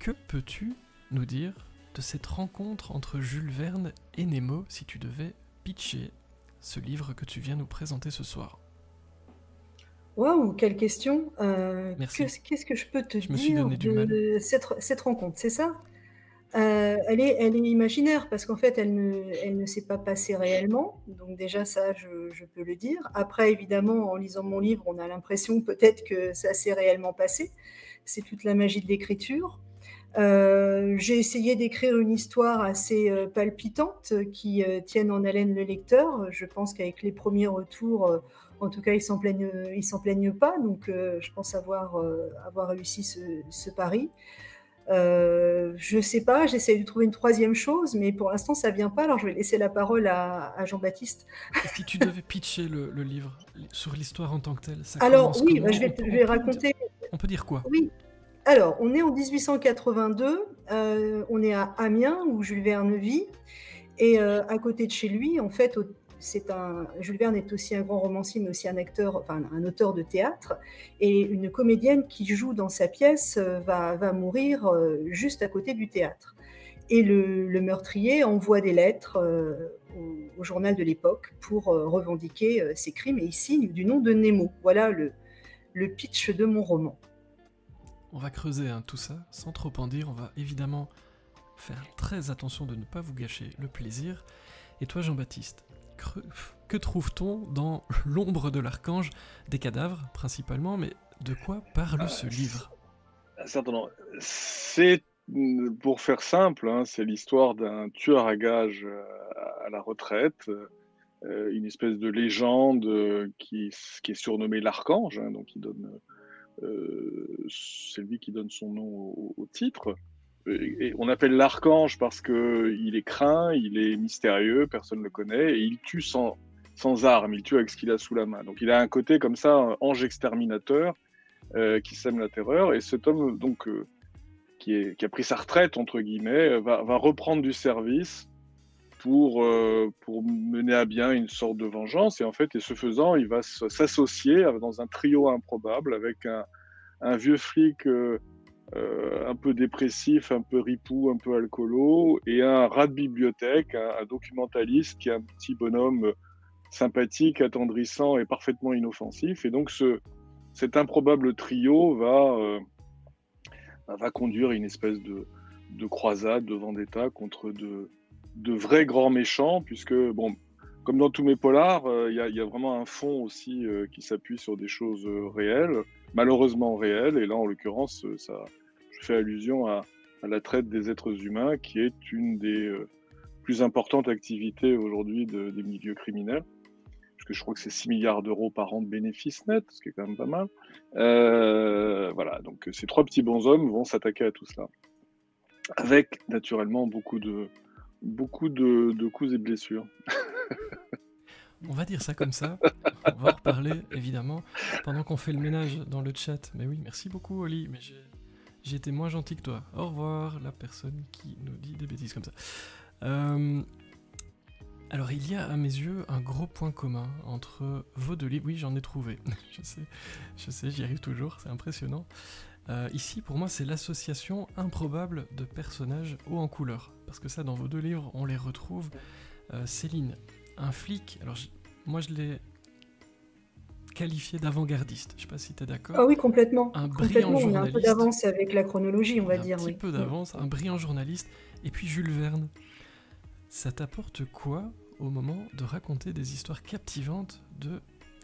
Que peux-tu nous dire de cette rencontre entre Jules Verne et Nemo si tu devais pitcher ce livre que tu viens nous présenter ce soir? Waouh, quelle question! Merci, Qu'est-ce que je peux te je me suis dire donné du mal. de cette rencontre, c'est ça? Elle est imaginaire parce qu'en fait, elle ne s'est pas passée réellement, donc déjà ça, je peux le dire. Après évidemment, en lisant mon livre, on a l'impression peut-être que ça s'est réellement passé. C'est toute la magie de l'écriture. J'ai essayé d'écrire une histoire assez, palpitante, qui, tienne en haleine le lecteur. Je pense qu'avec les premiers retours, en tout cas, ils s'en plaignent pas, donc je pense avoir réussi ce pari. Je sais pas, j'essaie de trouver une troisième chose, mais pour l'instant, ça vient pas. Alors, je vais laisser la parole à Jean-Baptiste. Et si tu devais pitcher le livre sur l'histoire en tant que telle, ça Alors commence oui, bah, comment? je vais raconter. On peut dire quoi? Oui. Alors, on est en 1882, on est à Amiens où Jules Verne vit. Et à côté de chez lui, en fait, Jules Verne est aussi un grand romancier, mais aussi un acteur, enfin un auteur de théâtre. Et une comédienne qui joue dans sa pièce va mourir juste à côté du théâtre. Et le meurtrier envoie des lettres au journal de l'époque pour revendiquer ses crimes, et il signe du nom de Nemo. Voilà le pitch de mon roman. On va creuser tout ça sans trop en dire. On va évidemment faire très attention de ne pas vous gâcher le plaisir. Et toi, Jean-Baptiste, que trouve-t-on dans l'ombre de l'archange? Des cadavres, principalement, mais de quoi parle ce livre? Certainement. C'est, pour faire simple, hein, c'est l'histoire d'un tueur à gages à la retraite, une espèce de légende qui est surnommé l'archange, hein, donc c'est lui qui donne son nom au titre. Et on appelle l'archange parce qu'il est craint, il est mystérieux, personne ne le connaît, et il tue sans armes, il tue avec ce qu'il a sous la main. Donc il a un côté comme ça, un ange exterminateur qui sème la terreur. Et cet homme, donc, qui a pris sa retraite, entre guillemets, va reprendre du service pour mener à bien une sorte de vengeance. Et en fait, et ce faisant, il va s'associer dans un trio improbable avec un vieux flic un peu dépressif, un peu ripou, un peu alcoolo, et un rat de bibliothèque, un documentaliste qui est un petit bonhomme sympathique, attendrissant et parfaitement inoffensif. Et donc cet improbable trio va conduire une espèce de croisade, de vendetta contre de vrais grands méchants, puisque, bon, comme dans tous mes polars, il y a vraiment un fond aussi qui s'appuie sur des choses réelles, malheureusement réelles, et là, en l'occurrence, je fais allusion à la traite des êtres humains, qui est une des plus importantes activités aujourd'hui des milieux criminels, puisque je crois que c'est 6 milliards d'euros par an de bénéfices nets, ce qui est quand même pas mal. Voilà, donc ces trois petits bonshommes vont s'attaquer à tout cela, avec naturellement beaucoup de coups et blessures. On va dire ça comme ça. On va en reparler, évidemment, pendant qu'on fait le ménage dans le chat. Mais oui, merci beaucoup, Oli, mais j'ai été moins gentil que toi. Au revoir, la personne qui nous dit des bêtises comme ça. Alors, il y a, à mes yeux, un gros point commun entre vos deux livres. Oui, j'en ai trouvé. je sais, j'y arrive toujours, c'est impressionnant. Ici, pour moi, c'est l'association improbable de personnages hauts en couleur. Parce que ça, dans vos deux livres, on les retrouve. Céline, un flic, alors moi je l'ai qualifié d'avant-gardiste, je sais pas si tu es d'accord. Ah oui, complètement. Un Complètement, brillant on a un peu journaliste. d'avance avec la chronologie, on va dire. Un petit peu d'avance, un brillant journaliste. Et puis Jules Verne, ça t'apporte quoi au moment de raconter des histoires captivantes, de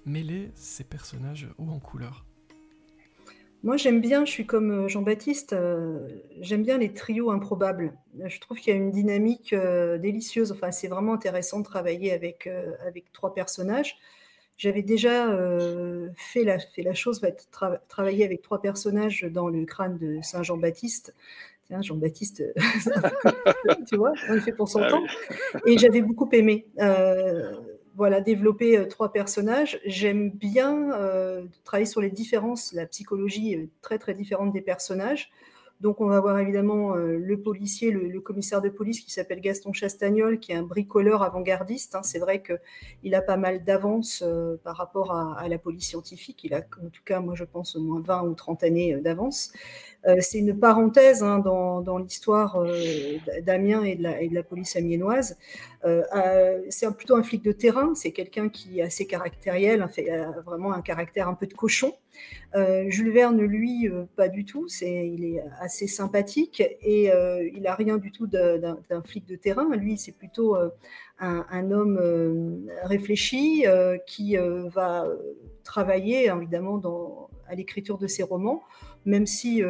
mêler ces personnages hauts en couleur? Moi, j'aime bien, je suis comme Jean-Baptiste, j'aime bien les trios improbables. Je trouve qu'il y a une dynamique délicieuse. Enfin, c'est vraiment intéressant de travailler avec trois personnages. J'avais déjà fait la chose, travailler avec trois personnages dans le crâne de Saint Jean-Baptiste. Tiens, Jean-Baptiste, tu vois, on le fait pour son temps. Et j'avais beaucoup aimé. Voilà, développer trois personnages. J'aime bien travailler sur les différences, la psychologie très très différente des personnages. Donc on va voir évidemment le policier, le commissaire de police qui s'appelle Gaston Chastagnol, qui est un bricoleur avant-gardiste. C'est vrai qu'il a pas mal d'avance par rapport à la police scientifique. Il a, en tout cas, moi je pense, au moins 20 ou 30 années d'avance. C'est une parenthèse dans l'histoire d'Amiens et de la police amiénoise. C'est plutôt un flic de terrain, c'est quelqu'un qui est assez caractériel, a vraiment un caractère un peu de cochon. Jules Verne, lui, pas du tout, il est assez sympathique et il n'a rien du tout d'un flic de terrain. Lui, c'est plutôt un homme réfléchi qui va travailler évidemment à l'écriture de ses romans, même si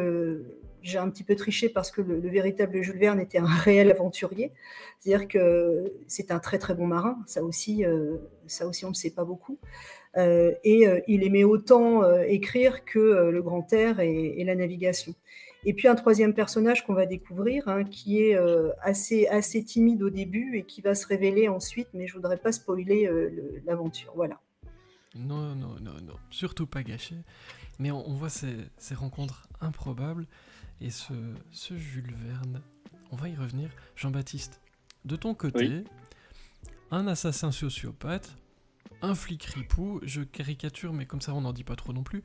j'ai un petit peu triché parce que le véritable Jules Verne était un réel aventurier. C'est-à-dire que c'est un très très bon marin, ça aussi on ne le sait pas beaucoup. Il aimait autant écrire que le grand air et la navigation. Et puis un troisième personnage qu'on va découvrir, qui est assez timide au début et qui va se révéler ensuite, mais je ne voudrais pas spoiler l'aventure. Voilà. Non, surtout pas gâcher. Mais on voit ces rencontres improbables. Et ce Jules Verne, on va y revenir. Jean-Baptiste, de ton côté, oui. Un assassin sociopathe, un flic ripou, je caricature, mais comme ça on n'en dit pas trop non plus,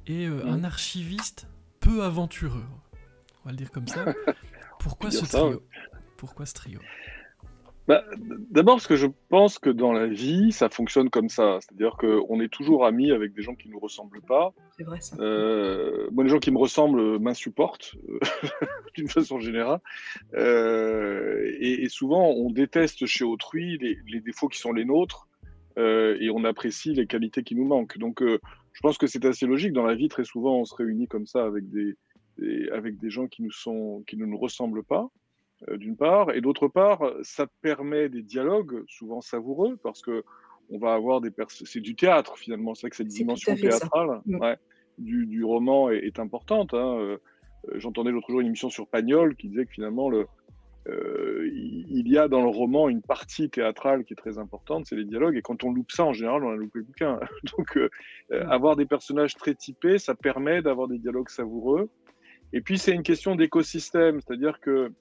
et un archiviste peu aventureux. On va le dire comme ça. Pourquoi ce trio ? Pourquoi ce trio ? D'abord parce que je pense que dans la vie, ça fonctionne comme ça. C'est-à-dire qu'on est toujours amis avec des gens qui ne nous ressemblent pas. C'est vrai ça. Moi, les gens qui me ressemblent m'insupportent, d'une façon générale. Et souvent, on déteste chez autrui les défauts qui sont les nôtres et on apprécie les qualités qui nous manquent. Donc, je pense que c'est assez logique. Dans la vie, très souvent, on se réunit comme ça avec des gens qui ne nous ressemblent pas. D'une part, et d'autre part, ça permet des dialogues souvent savoureux parce que on va avoir c'est du théâtre finalement, c'est vrai que cette dimension théâtrale du roman est importante. J'entendais l'autre jour une émission sur Pagnol qui disait que finalement il y a dans le roman une partie théâtrale qui est très importante, c'est les dialogues, et quand on loupe ça, en général, on a loupé le bouquin. Donc avoir des personnages très typés, ça permet d'avoir des dialogues savoureux. Et puis c'est une question d'écosystème, c'est-à-dire que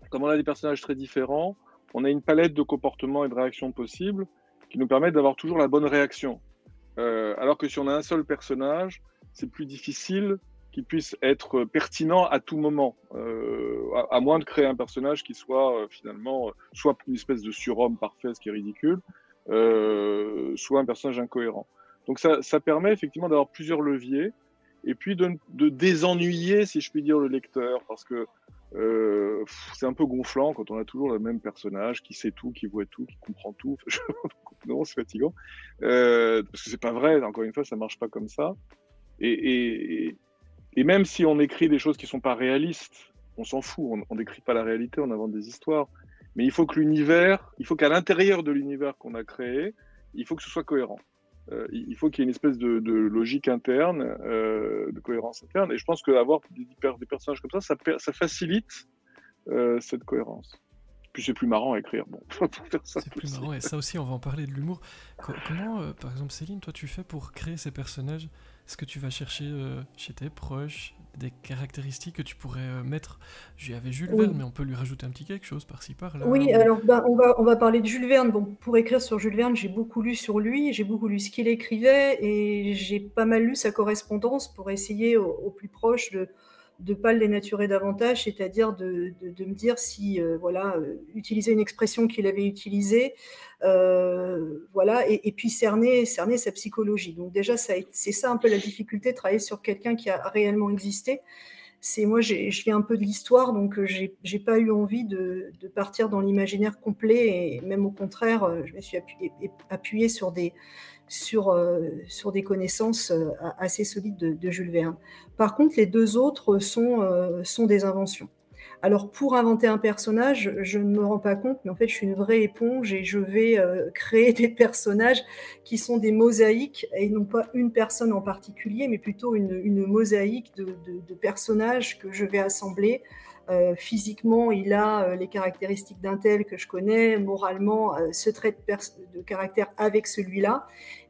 comme on a des personnages très différents, on a une palette de comportements et de réactions possibles qui nous permettent d'avoir toujours la bonne réaction. Alors que si on a un seul personnage, c'est plus difficile qu'il puisse être pertinent à tout moment, à moins de créer un personnage qui soit finalement soit une espèce de surhomme parfait, ce qui est ridicule, soit un personnage incohérent. Donc ça permet effectivement d'avoir plusieurs leviers et puis de désennuyer, si je puis dire, le lecteur, parce que c'est un peu gonflant quand on a toujours le même personnage qui sait tout, qui voit tout, qui comprend tout. Non, c'est fatigant. Parce que c'est pas vrai, encore une fois, ça marche pas comme ça. Et même si on écrit des choses qui sont pas réalistes, on s'en fout, on n'écrit pas la réalité, on invente des histoires. Mais il faut qu'à l'intérieur de l'univers qu'on a créé, il faut que ce soit cohérent. Il faut qu'il y ait une espèce de logique interne, de cohérence interne. Et je pense qu'avoir des personnages comme ça facilite cette cohérence. Puis c'est plus marrant à écrire. Bon, pour faire ça. C'est plus marrant, et ça aussi, on va en parler de l'humour. Comment, par exemple, Céline, toi, tu fais pour créer ces personnages ? Est-ce que tu vas chercher chez tes proches des caractéristiques que tu pourrais mettre ? Il y avait Jules Verne, mais on peut lui rajouter un petit quelque chose par-ci, par-là. Oui, alors on va parler de Jules Verne. Bon, pour écrire sur Jules Verne, j'ai beaucoup lu sur lui, j'ai beaucoup lu ce qu'il écrivait, et j'ai pas mal lu sa correspondance pour essayer au plus proche de ne pas le dénaturer davantage, c'est-à-dire de me dire si, utiliser une expression qu'il avait utilisée, et puis cerner sa psychologie. Donc déjà, c'est ça un peu la difficulté de travailler sur quelqu'un qui a réellement existé. Moi, je viens un peu de l'histoire, donc j'ai pas eu envie de partir dans l'imaginaire complet, et même au contraire, je me suis appuyée sur des connaissances assez solides de Jules Verne. Par contre, les deux autres sont des inventions. Alors, pour inventer un personnage, je ne me rends pas compte, mais en fait, je suis une vraie éponge et je vais créer des personnages qui sont des mosaïques, et non pas une personne en particulier, mais plutôt une mosaïque de personnages que je vais assembler. Physiquement, il a les caractéristiques d'un tel que je connais, moralement, ce trait de caractère avec celui-là.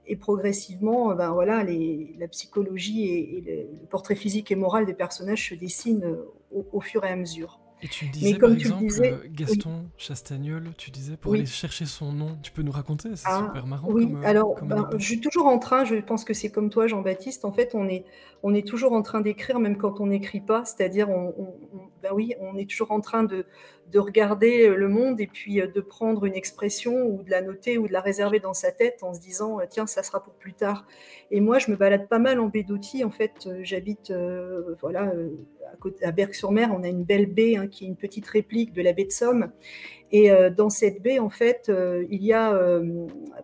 Et progressivement, la psychologie et le portrait physique et moral des personnages se dessinent au fur et à mesure. Et tu me Mais disais par comme tu le exemple disais, oui, Gaston Chastagnol, tu disais pour aller oui. chercher son nom, tu peux nous raconter? C'est Ah super marrant oui, alors, comme ben, anecdote. je suis toujours en train, je pense que c'est comme toi Jean-Baptiste, en fait, on est toujours en train d'écrire même quand on n'écrit pas. C'est-à-dire ben oui, on est toujours en train de regarder, le monde et puis, de prendre une expression ou de la noter ou de la réserver dans sa tête en se disant: «Tiens, ça sera pour plus tard» et moi, je me balade pas mal en baie d'Authie. En fait, j'habite, voilà, à Berck-sur-Mer. On a une belle baie, hein, qui est une petite réplique de la baie de Somme et dans cette baie, en fait, il y a,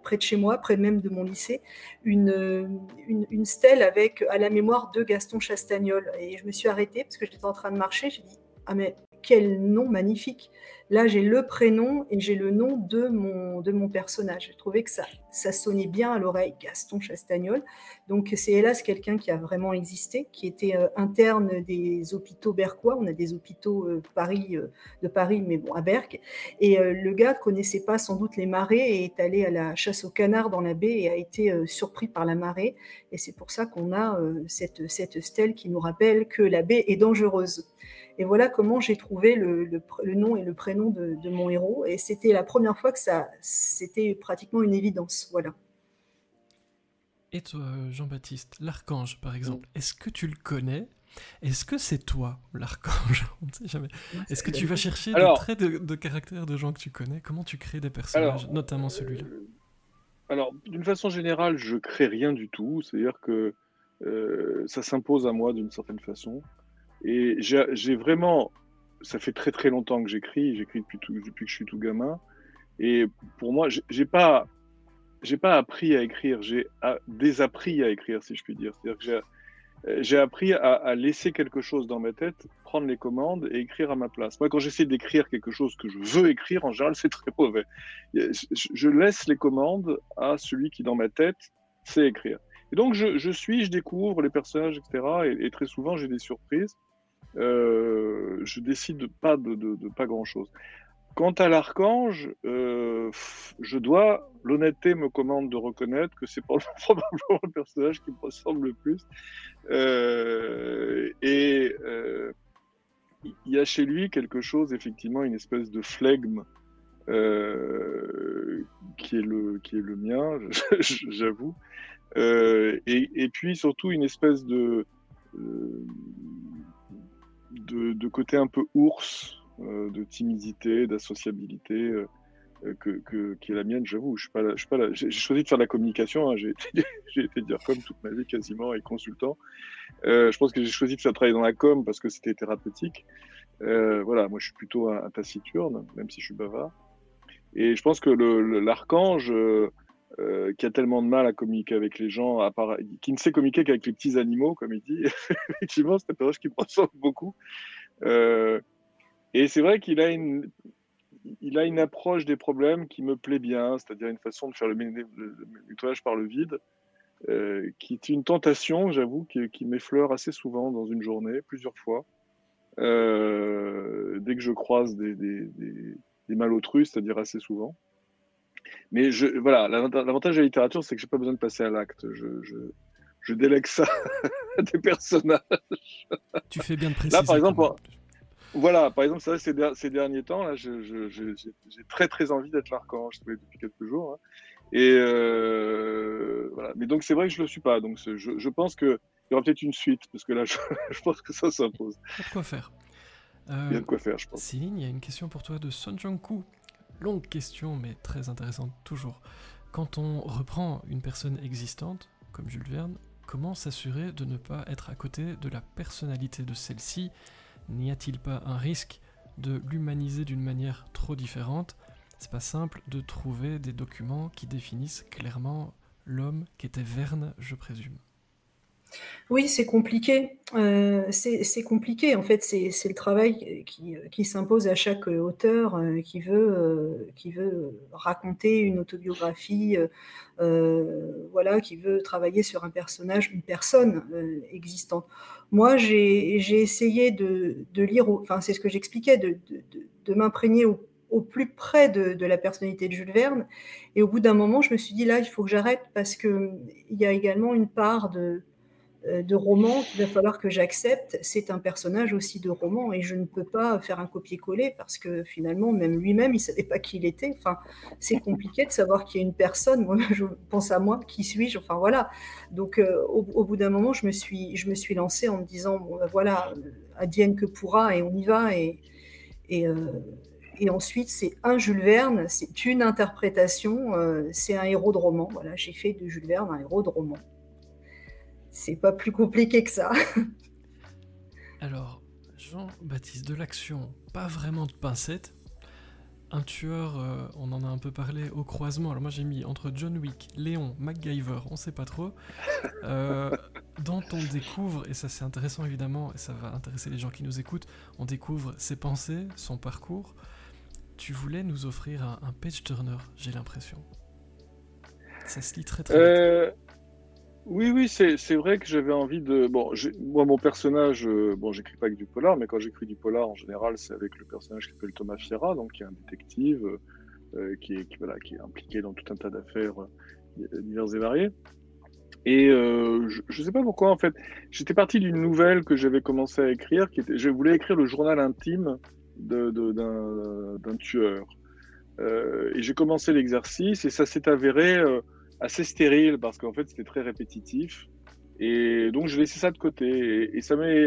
près de chez moi, près même de mon lycée, une stèle avec, à la mémoire de Gaston Chastagnol. Et je me suis arrêtée parce que j'étais en train de marcher. J'ai dit, ah mais quel nom magnifique! Là, j'ai le prénom et j'ai le nom de mon personnage. J'ai trouvé que ça sonnait bien à l'oreille, Gaston Chastagnol. Donc, c'est hélas quelqu'un qui a vraiment existé, qui était interne des hôpitaux berquois. On a des hôpitaux de Paris, mais bon, à Berck. Et le gars connaissait pas sans doute les marées et est allé à la chasse aux canards dans la baie et a été surpris par la marée. Et c'est pour ça qu'on a cette stèle qui nous rappelle que la baie est dangereuse. Et voilà comment j'ai trouvé le nom et le prénom de mon héros. Et c'était la première fois que c'était pratiquement une évidence. Voilà. Et toi, Jean-Baptiste, l'archange par exemple, est-ce que tu le connais? Est-ce que c'est toi, l'archange? On ne sait jamais. Ouais, Est-ce c'est que une tu bonne vas question. chercher des Alors, traits de caractère de gens que tu connais? Comment tu crées des personnages, alors, notamment celui-là? d'une façon générale, je crée rien du tout. C'est-à-dire que ça s'impose à moi d'une certaine façon. Et j'ai vraiment, ça fait très très longtemps que j'écris depuis que je suis tout gamin. Et pour moi, j'ai pas appris à écrire, désappris à écrire, si je puis dire. C'est-à-dire que j'ai appris à laisser quelque chose dans ma tête, prendre les commandes et écrire à ma place. Moi, quand j'essaie d'écrire quelque chose que je veux écrire, en général, c'est très mauvais. Je laisse les commandes à celui qui, dans ma tête, sait écrire. Et donc, je découvre les personnages, etc. Et très souvent, j'ai des surprises. Je décide pas de pas grand-chose. Quant à l'archange, je dois, l'honnêteté me commande de reconnaître que c'est probablement le personnage qui me ressemble le plus. Il y a chez lui quelque chose, effectivement, une espèce de flegme qui est le mien, j'avoue. Et puis surtout une espèce de côté un peu ours, de timidité, d'associabilité, qui est la mienne, j'avoue. Je suis pas là. J'ai choisi de faire de la communication, hein, j'ai été dire com toute ma vie quasiment et consultant. Je pense que j'ai choisi de faire travailler dans la com parce que c'était thérapeutique. Voilà, moi je suis plutôt un taciturne, même si je suis bavard. Et je pense que l'archange, qui a tellement de mal à communiquer avec les gens, qui ne sait communiquer qu'avec les petits animaux, comme il dit, effectivement, c'est un personnage qui me ressemble beaucoup. Euh, et c'est vrai il a une approche des problèmes qui me plaît bien, c'est-à-dire une façon de faire le nettoyage par le vide, qui est une tentation, j'avoue, qui m'effleure assez souvent dans une journée, plusieurs fois. Dès que je croise des malotrus, c'est-à-dire assez souvent. Mais voilà, l'avantage de la littérature, c'est que j'ai pas besoin de passer à l'acte. Je délègue ça à des personnages. Tu fais bien de Là, par préciser quand exemple, même. voilà, par exemple, c'est vrai, ces derniers temps, là, j'ai très très envie d'être l'archange depuis quelques jours, hein. Et voilà. Mais donc c'est vrai que je le suis pas. Donc je pense que il y aura peut-être une suite parce que là, je pense que ça s'impose. Il y a de quoi faire. Il y a de quoi faire, je pense. Céline, il y a une question pour toi de Son Jong-ku. Longue question, mais très intéressante toujours. Quand on reprend une personne existante, comme Jules Verne, comment s'assurer de ne pas être à côté de la personnalité de celle-ci? N'y a-t-il pas un risque de l'humaniser d'une manière trop différente? C'est pas simple de trouver des documents qui définissent clairement l'homme qu'était Verne, je présume. Oui, c'est compliqué. C'est compliqué. En fait, c'est le travail qui s'impose à chaque auteur qui veut raconter une autobiographie, voilà, qui veut travailler sur un personnage, une personne existante. Moi, j'ai essayé de lire, enfin, c'est ce que j'expliquais, de m'imprégner au plus près de la personnalité de Jules Verne. Et au bout d'un moment, je me suis dit, là, il faut que j'arrête parce qu'il y a également une part de roman qu'il va falloir que j'accepte. C'est un personnage aussi de roman et je ne peux pas faire un copier-coller parce que finalement, même lui-même, il ne savait pas qui il était. Enfin, c'est compliqué de savoir qu'il y a une personne. Moi, je pense à moi, qui suis-je? Enfin, voilà. Donc, au bout d'un moment, je me suis lancée en me disant, bon, ben, voilà, advienne que pourra et on y va. Et, et ensuite, c'est un Jules Verne, c'est une interprétation, c'est un héros de roman. Voilà, j'ai fait de Jules Verne un héros de roman. C'est pas plus compliqué que ça. Alors, Jean-Baptiste, de l'action, pas vraiment de pincettes. Un tueur, on en a un peu parlé au croisement. Alors moi j'ai mis entre John Wick, Léon, MacGyver, on sait pas trop. Dont on découvre, et ça c'est intéressant évidemment, et ça va intéresser les gens qui nous écoutent, on découvre ses pensées, son parcours. Tu voulais nous offrir un page-turner, j'ai l'impression. Ça se lit très très vite. Oui, c'est vrai que j'avais envie de. Bon, moi, mon personnage, bon, j'écris pas que du polar, mais quand j'écris du polar, en général, c'est avec le personnage qui s'appelle Thomas Fiera, donc qui est un détective voilà, qui est impliqué dans tout un tas d'affaires diverses et variées. Et je sais pas pourquoi, en fait, j'étais parti d'une nouvelle que j'avais commencé à écrire, je voulais écrire le journal intime d'un tueur. Et j'ai commencé l'exercice et ça s'est avéré assez stérile parce qu'en fait c'était très répétitif. Et donc j'ai laissé ça de côté. Et ça m'est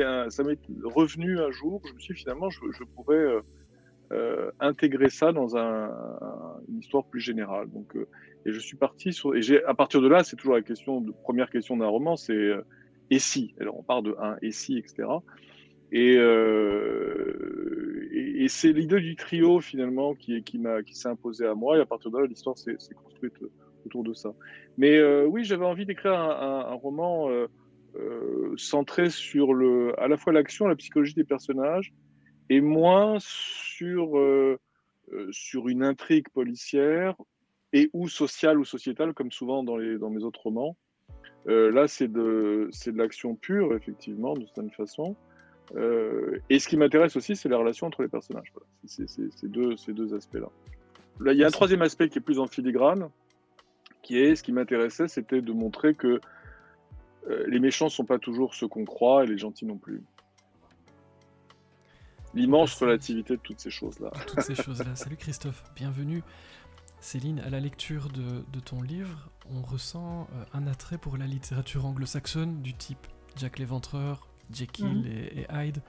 revenu un jour. Je me suis dit, finalement, je pourrais intégrer ça dans une histoire plus générale. Donc, et je suis parti sur. Et à partir de là, c'est toujours première question d'un roman, c'est et si. Alors on part de un et si, etc. Et c'est l'idée du trio finalement qui s'est imposée à moi. Et à partir de là, l'histoire s'est construite autour de ça. Mais oui, j'avais envie d'écrire un roman centré sur à la fois l'action, la psychologie des personnages, et moins sur une intrigue policière et ou sociale ou sociétale, comme souvent dans mes autres romans. Là, c'est de l'action pure, effectivement, d'une certaine façon. Et ce qui m'intéresse aussi, c'est la relation entre les personnages. Voilà. C'est ces deux aspects-là. Là, il y a un troisième aspect qui est plus en filigrane, ce qui m'intéressait, c'était de montrer que les méchants ne sont pas toujours ceux qu'on croit et les gentils non plus. L'immense relativité de toutes ces choses-là. Toutes ces choses-là. Salut Christophe, bienvenue. Céline, à la lecture de ton livre, on ressent un attrait pour la littérature anglo-saxonne du type Jack l'Éventreur, Jekyll et Hyde.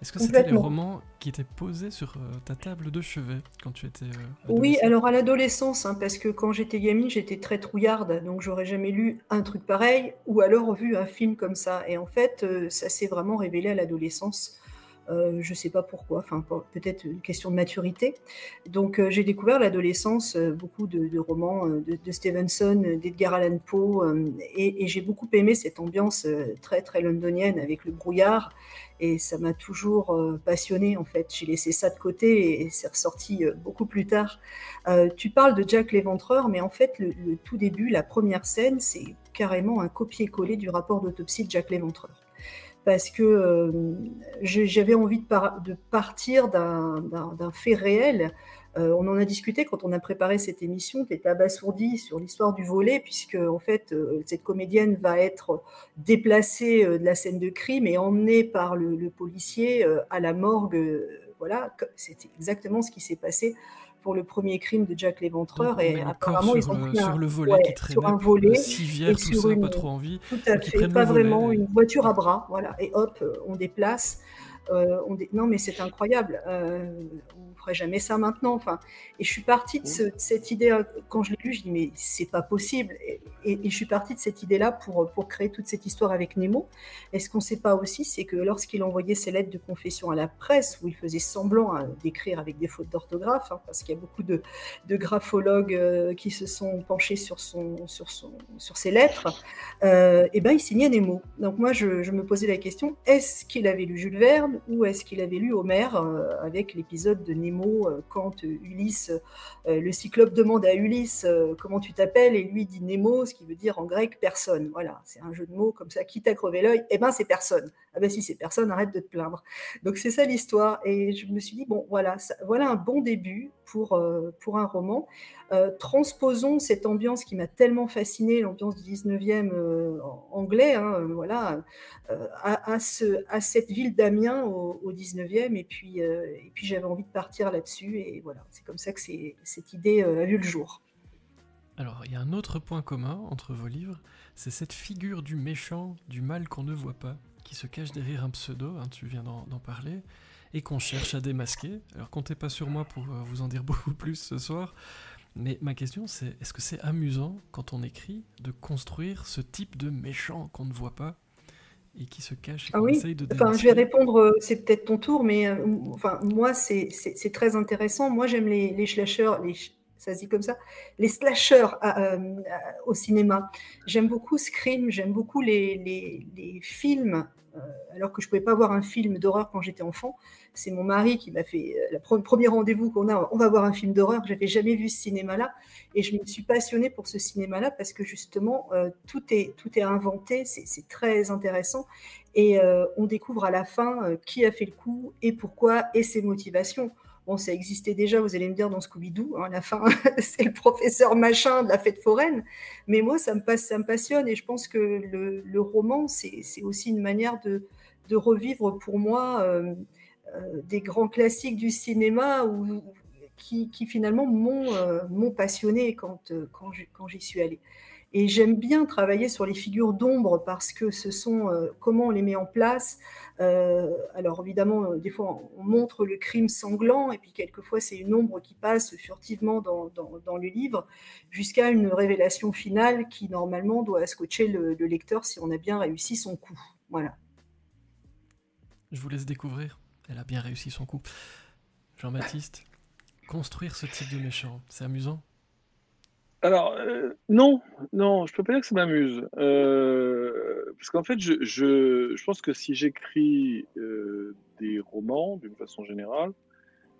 Est-ce que c'était les romans qui étaient posés sur ta table de chevet quand tu étais Oui, alors à l'adolescence, parce que quand j'étais gamine, j'étais très trouillarde, donc j'aurais jamais lu un truc pareil, ou alors vu un film comme ça. Et en fait, ça s'est vraiment révélé à l'adolescence. Je ne sais pas pourquoi, enfin peut-être une question de maturité. Donc j'ai découvert à l'adolescence beaucoup de romans de Stevenson, d'Edgar Allan Poe, et j'ai beaucoup aimé cette ambiance très très londonienne avec le brouillard, et ça m'a toujours passionnée en fait. J'ai laissé ça de côté et c'est ressorti beaucoup plus tard. Tu parles de Jack l'Éventreur, mais en fait le tout début, la première scène, c'est carrément un copier-coller du rapport d'autopsie de Jack l'Éventreur. Parce que j'avais envie de partir d'un fait réel. On en a discuté quand on a préparé cette émission, tu étais abasourdi sur l'histoire du volet, puisque en fait, cette comédienne va être déplacée de la scène de crime et emmenée par le policier à la morgue. Voilà, c'était exactement ce qui s'est passé pour le premier crime de Jack l'Éventreur. Et apparemment, ils ont pris sur le volet qui traînait, sur un volet, civière, tout ça, pas trop envie. Tout à fait, pas vraiment une voiture à bras, voilà. Et hop, on déplace. Non, mais c'est incroyable. On ne ferait jamais ça maintenant. Enfin, et je suis partie de cette idée, quand je l'ai lu, je dis mais c'est pas possible. Et je suis partie de cette idée-là pour créer toute cette histoire avec Nemo. Et ce qu'on ne sait pas aussi, c'est que lorsqu'il envoyait ses lettres de confession à la presse, où il faisait semblant d'écrire avec des fautes d'orthographe, parce qu'il y a beaucoup de graphologues qui se sont penchés sur ses lettres, et ben il signait Nemo. Donc moi, je me posais la question, est-ce qu'il avait lu Jules Verne ou est-ce qu'il avait lu Homère avec l'épisode de Nemo quand Ulysse, le cyclope demande à Ulysse comment tu t'appelles et lui dit Nemo, ce qui veut dire en grec personne. Voilà, c'est un jeu de mots comme ça, quitte à crever l'œil, eh ben c'est personne. Ah ben si c'est personne, arrête de te plaindre. Donc c'est ça l'histoire et je me suis dit bon voilà un bon début pour un roman. Transposons cette ambiance qui m'a tellement fascinée, l'ambiance du 19e anglais, hein, voilà, à cette ville d'Amiens au 19e, et puis j'avais envie de partir là-dessus, et voilà, c'est comme ça que cette idée a vu le jour. Alors, il y a un autre point commun entre vos livres, c'est cette figure du méchant, du mal qu'on ne voit pas, qui se cache derrière un pseudo, hein, tu viens d'en parler, et qu'on cherche à démasquer. Alors, comptez pas sur moi pour vous en dire beaucoup plus ce soir, mais ma question c'est, est-ce que c'est amusant, quand on écrit, de construire ce type de méchant qu'on ne voit pas, et qui se cache et Ah qu'on oui, essaye de enfin, je vais démasquer? répondre, c'est peut-être ton tour, mais enfin, moi, c'est très intéressant. Moi, j'aime les slashers, ça se dit comme ça, les slashers au cinéma. J'aime beaucoup Scream, j'aime beaucoup les films, alors que je ne pouvais pas voir un film d'horreur quand j'étais enfant. C'est mon mari qui m'a fait le premier rendez-vous qu'on a, on va voir un film d'horreur. Je n'avais jamais vu ce cinéma-là, et je me suis passionnée pour ce cinéma-là parce que justement, tout est inventé, c'est très intéressant. Et on découvre à la fin qui a fait le coup et pourquoi et ses motivations. Bon, ça existait déjà, vous allez me dire, dans Scooby-Doo. Hein, à la fin, c'est le professeur machin de la fête foraine. Mais moi, ça me passionne, et je pense que le roman, c'est aussi une manière de revivre pour moi des grands classiques du cinéma qui finalement m'ont passionné quand j'y suis allée. Et j'aime bien travailler sur les figures d'ombre parce que ce sont comment on les met en place. Alors évidemment, des fois on montre le crime sanglant, et puis quelquefois c'est une ombre qui passe furtivement dans le livre, jusqu'à une révélation finale qui normalement doit scotcher le lecteur si on a bien réussi son coup. Voilà. Je vous laisse découvrir, elle a bien réussi son coup. Jean-Baptiste, construire ce type de méchant, c'est amusant? Alors, non, non, je peux pas dire que ça m'amuse. Parce qu'en fait, je pense que si j'écris des romans, d'une façon générale,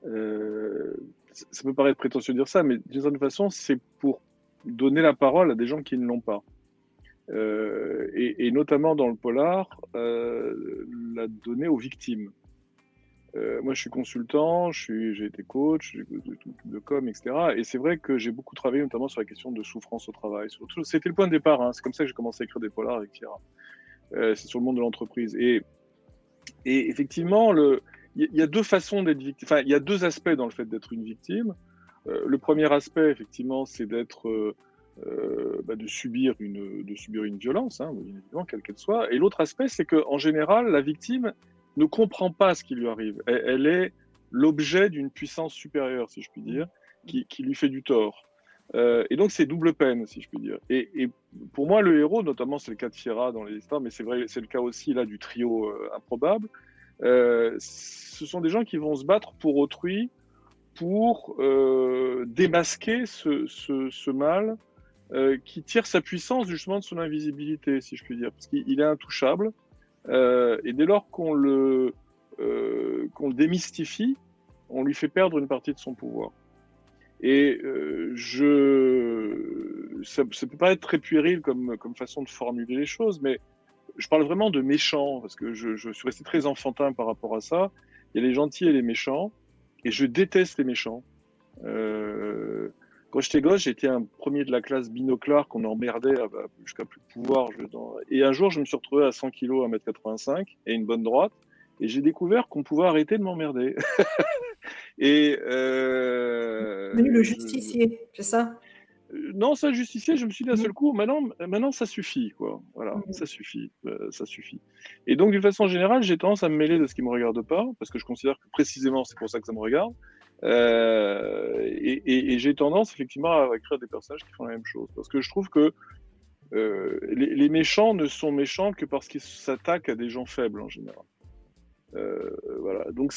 ça peut paraître prétentieux de dire ça, mais d'une certaine façon, c'est pour donner la parole à des gens qui ne l'ont pas. Et notamment dans le polar, la donner aux victimes. Moi, je suis consultant, j'ai été coach, de com, etc. Et c'est vrai que j'ai beaucoup travaillé notamment sur la question de souffrance au travail. C'était le point de départ, hein. C'est comme ça que j'ai commencé à écrire des polars avec Kira. C'est sur le monde de l'entreprise. Et effectivement, il y a deux façons d'être victime. Enfin, il y a deux aspects dans le fait d'être une victime. Le premier aspect, effectivement, c'est d'être de subir une violence, hein, évidemment, quelle qu'elle soit. Et l'autre aspect, c'est qu'en général, la victime ne comprend pas ce qui lui arrive. Elle est l'objet d'une puissance supérieure, si je puis dire, qui lui fait du tort. Et donc, c'est double peine, si je puis dire. Et pour moi, le héros, notamment, c'est le cas de Fiera dans les histoires, mais c'est vrai, c'est le cas aussi là du trio improbable. Ce sont des gens qui vont se battre pour autrui, pour démasquer ce mal qui tire sa puissance justement de son invisibilité, si je puis dire, parce qu'il est intouchable. Et dès lors qu'on le démystifie, on lui fait perdre une partie de son pouvoir. Et ça peut paraître très puéril comme façon de formuler les choses, mais je parle vraiment de méchants, parce que je suis resté très enfantin par rapport à ça. Il y a les gentils et les méchants, et je déteste les méchants. Quand j'étais gosse, j'étais un premier de la classe binoclard qu'on emmerdait jusqu'à plus de pouvoir. Et un jour, je me suis retrouvé à 100 kg, 1m85 et une bonne droite. Et j'ai découvert qu'on pouvait arrêter de m'emmerder. Et Le justicier, c'est ça? Non, ça, justicier, je me suis dit d'un seul coup, maintenant ça suffit, quoi. Voilà, ça suffit, ça suffit. Et donc, d'une façon générale, j'ai tendance à me mêler de ce qui me regarde pas, parce que je considère que précisément c'est pour ça que ça me regarde. Et j'ai tendance effectivement à écrire des personnages qui font la même chose, parce que je trouve que les méchants ne sont méchants que parce qu'ils s'attaquent à des gens faibles en général. Voilà. Donc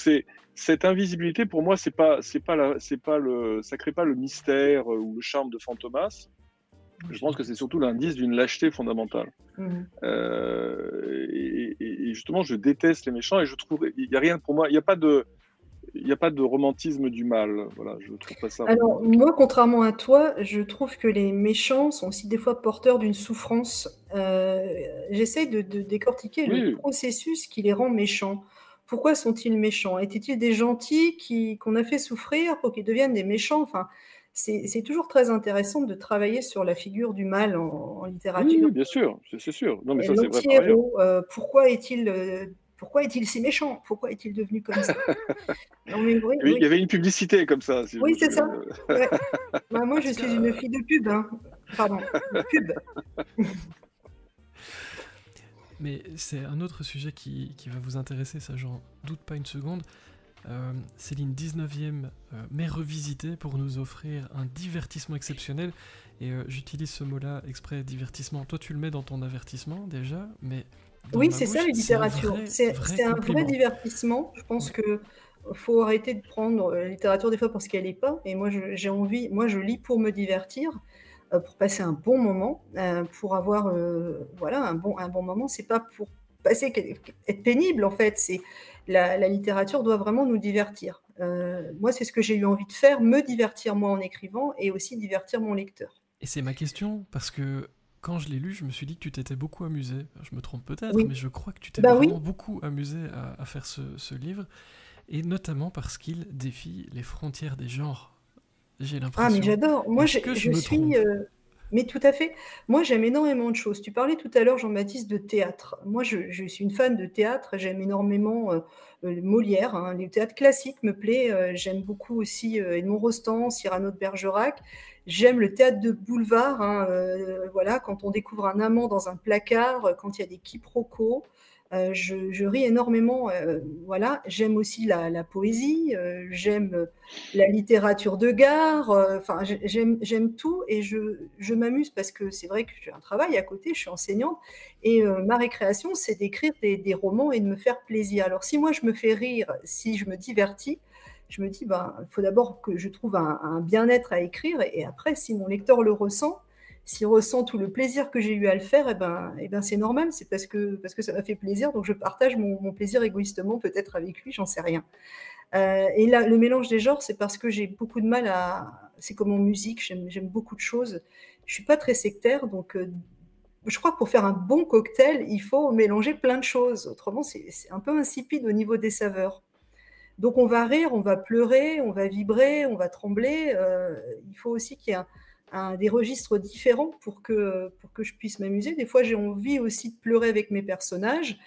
cette invisibilité pour moi ça crée pas le mystère ou le charme de Fantomas. Je pense que c'est surtout l'indice d'une lâcheté fondamentale. Et justement, je déteste les méchants, et je trouve il y a rien pour moi, il n'y a pas de romantisme du mal. Voilà, je trouve pas ça. Alors, moi, contrairement à toi, je trouve que les méchants sont aussi des fois porteurs d'une souffrance. J'essaye de décortiquer le processus qui les rend méchants. pourquoi sont-ils méchants? Étaient-ils des gentils qu'on a fait souffrir pour qu'ils deviennent des méchants? Enfin, c'est toujours très intéressant de travailler sur la figure du mal en Oui, littérature. oui, bien sûr, c'est sûr. Non, mais Et ça, c'est vrai par ailleurs. l'anti-héros, pourquoi est-il si méchant? Pourquoi est-il devenu comme ça? Non mais oui, Il y oui. avait une publicité comme ça, si je Oui, me c'est ça. souviens. Ouais. Bah, moi, je Parce que, suis une fille de pub, hein. Pardon, de pub. mais c'est un autre sujet qui va vous intéresser, ça j'en doute pas une seconde. Céline, 19e, mais revisité pour nous offrir un divertissement exceptionnel. Et j'utilise ce mot-là exprès, divertissement. Toi, tu le mets dans ton avertissement déjà, mais dans Oui, ma c'est ça, bouche, les c'est un littératures. vrai C'est un vrai compliment. divertissement. Je pense Ouais. que faut arrêter de prendre la littérature des fois parce qu'elle n'est pas. Et moi, j'ai envie, moi, je lis pour me divertir, pour passer un bon moment, pour avoir voilà, un bon moment. C'est pas pour passer, être pénible, en fait. La littérature doit vraiment nous divertir. Moi, c'est ce que j'ai eu envie de faire, me divertir moi en écrivant et aussi divertir mon lecteur. Et c'est ma question, parce que quand je l'ai lu, je me suis dit que tu t'étais beaucoup amusé. Je me trompe peut-être, Oui, mais je crois que tu t'es bah oui. vraiment beaucoup amusé à faire ce livre, et notamment parce qu'il défie les frontières des genres. J'ai Ah, mais l'impression. j'adore. Moi, Est-ce que je je me suis. trompe? Mais tout à fait. Moi, j'aime énormément de choses. Tu parlais tout à l'heure, Jean-Baptiste, de théâtre. Moi, je suis une fan de théâtre. J'aime énormément Molière, hein. Le théâtre classique me plaît. J'aime beaucoup aussi Edmond Rostand, Cyrano de Bergerac. J'aime le théâtre de boulevard, hein, voilà, quand on découvre un amant dans un placard, quand il y a des quiproquos. Je ris énormément. Voilà. J'aime aussi la poésie. J'aime la littérature de gare. Enfin, j'aime tout et je m'amuse parce que c'est vrai que j'ai un travail à côté. Je suis enseignante et ma récréation, c'est d'écrire des romans et de me faire plaisir. Alors, si moi je me fais rire, si je me divertis, je me dis, ben, il faut d'abord que je trouve un bien-être à écrire et après, si mon lecteur le ressent, s'il ressent tout le plaisir que j'ai eu à le faire, eh ben c'est normal, c'est parce que ça m'a fait plaisir, donc je partage mon plaisir égoïstement peut-être avec lui, j'en sais rien. Et là, le mélange des genres, c'est parce que j'ai beaucoup de mal à... C'est comme en musique, j'aime beaucoup de choses. Je suis pas très sectaire, donc je crois que pour faire un bon cocktail, il faut mélanger plein de choses. Autrement, c'est un peu insipide au niveau des saveurs. Donc on va rire, on va pleurer, on va vibrer, on va trembler. Il faut aussi qu'il y ait des registres différents pour que je puisse m'amuser. Des fois, j'ai envie aussi de pleurer avec mes personnages.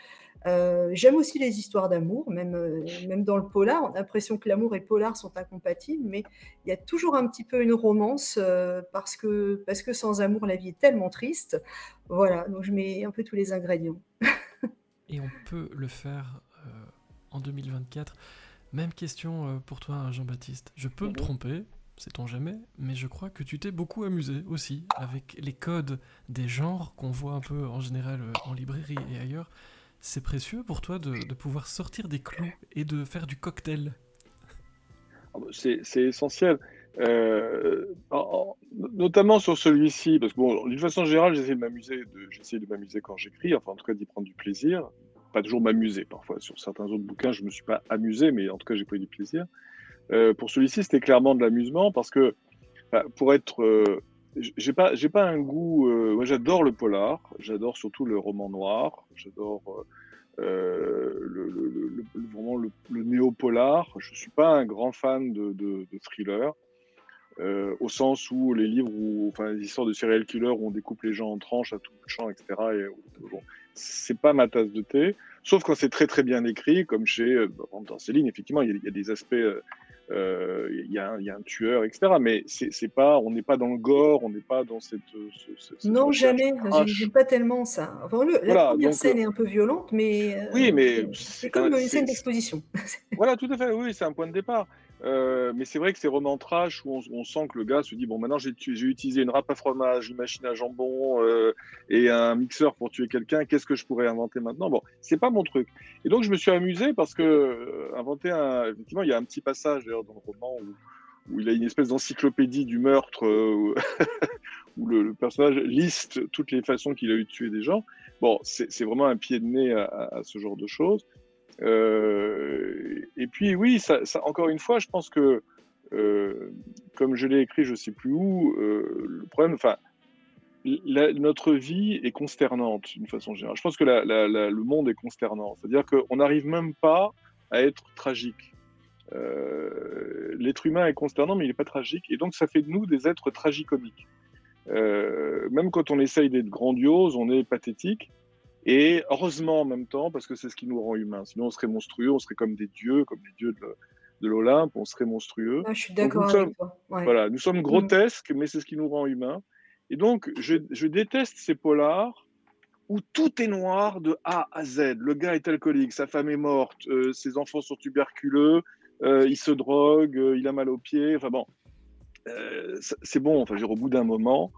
J'aime aussi les histoires d'amour, même dans le polar. On a l'impression que l'amour et le polar sont incompatibles, mais il y a toujours un petit peu une romance parce que sans amour, la vie est tellement triste. Voilà, donc je mets un peu tous les ingrédients. Et on peut le faire en 2024. Même question pour toi, hein, Jean-Baptiste. Je peux me tromper, sait-on jamais, mais je crois que tu t'es beaucoup amusé aussi avec les codes des genres qu'on voit un peu en général en librairie et ailleurs. C'est précieux pour toi de pouvoir sortir des clous et de faire du cocktail. C'est essentiel. Notamment sur celui-ci, parce que bon, d'une façon générale, j'essaie de m'amuser quand j'écris, enfin en tout cas d'y prendre du plaisir. Pas toujours m'amuser, parfois sur certains autres bouquins, je me suis pas amusé, mais en tout cas j'ai pris du plaisir. Pour celui-ci, c'était clairement de l'amusement parce que pour être, j'ai pas un goût. Moi, j'adore le polar, j'adore surtout le roman noir, j'adore vraiment le néo-polar. Je suis pas un grand fan de thriller. Au sens où les livres, enfin les histoires de serial killer où on découpe les gens en tranches à tout bout de champ, etc. Bon, c'est pas ma tasse de thé. Sauf quand c'est très très bien écrit, comme chez dans Céline, effectivement, il y a des aspects, il y a un tueur, etc. Mais c'est pas, on n'est pas dans le gore, on n'est pas dans cette Non, recherche jamais. trash. J'aime pas tellement ça. Enfin, la Voilà, première donc scène est un peu violente, mais oui, mais c'est c'est quand comme même, une scène d'exposition. voilà, tout à fait, oui, c'est un point de départ. Mais c'est vrai que ces romans trash où on sent que le gars se dit bon, maintenant j'ai utilisé une râpe à fromage, une machine à jambon et un mixeur pour tuer quelqu'un, qu'est-ce que je pourrais inventer maintenant? Bon, c'est pas mon truc. Et donc je me suis amusé parce que effectivement, il y a un petit passage d'ailleurs dans le roman où il a une espèce d'encyclopédie du meurtre où le personnage liste toutes les façons qu'il a eu de tuer des gens. Bon, c'est vraiment un pied de nez à ce genre de choses. Et puis oui, encore une fois, je pense que comme je l'ai écrit, je sais plus où, le problème, enfin, notre vie est consternante d'une façon générale. Je pense que le monde est consternant. C'est-à-dire qu'on n'arrive même pas à être tragique. L'être humain est consternant, mais il n'est pas tragique, et donc ça fait de nous des êtres tragicomiques. Même quand on essaye d'être grandiose, on est pathétique, et heureusement en même temps, parce que c'est ce qui nous rend humains. Sinon, on serait monstrueux, on serait comme des dieux, comme les dieux de l'Olympe, on serait monstrueux. Ah, je suis Donc nous d'accord sommes, avec toi. Ouais. voilà, nous sommes grotesques, mais c'est ce qui nous rend humains. Et donc, je déteste ces polars où tout est noir de A à Z. Le gars est alcoolique, sa femme est morte, ses enfants sont tuberculeux, il se drogue, il a mal aux pieds. Enfin bon, c'est bon. Enfin, au bout d'un moment,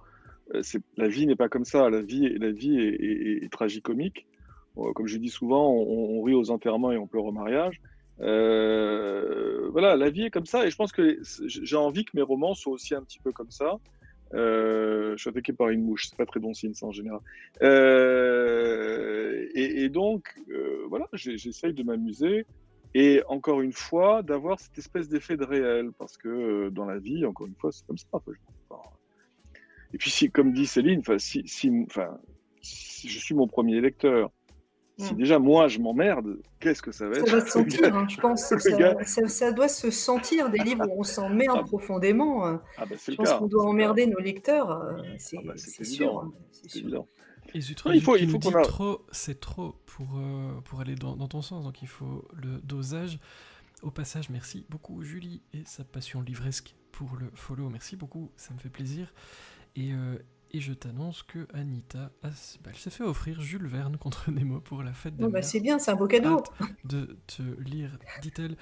la vie n'est pas comme ça. La vie est tragicomique. Comme je dis souvent, on rit aux enterrements et on pleure au mariage. Voilà, la vie est comme ça, et je pense que j'ai envie que mes romans soient aussi un petit peu comme ça. Je suis attaqué par une mouche, c'est pas très bon signe ça en général. Et donc, voilà, j'essaye de m'amuser, et encore une fois, d'avoir cette espèce d'effet de réel, parce que dans la vie, encore une fois, c'est comme ça. Enfin, et puis, comme dit Céline, si je suis mon premier lecteur. Si déjà moi je m'emmerde, qu'est-ce que ça va être? Ça va se sentir, hein, je pense. Ça doit se sentir, des livres où on s'emmerde profondément. Je pense qu'on doit emmerder nos lecteurs, c'est sûr. C'est évident. Et il faut qu'on a... c'est trop pour aller dans ton sens, donc il faut le dosage. Au passage, merci beaucoup Julie et sa passion livresque pour le follow. Merci beaucoup, ça me fait plaisir. Et je t'annonce que Anita, elle s'est fait offrir Jules Verne contre Nemo pour la fête des mères. C'est bien, c'est un beau cadeau. Hâte de te lire, dit-elle.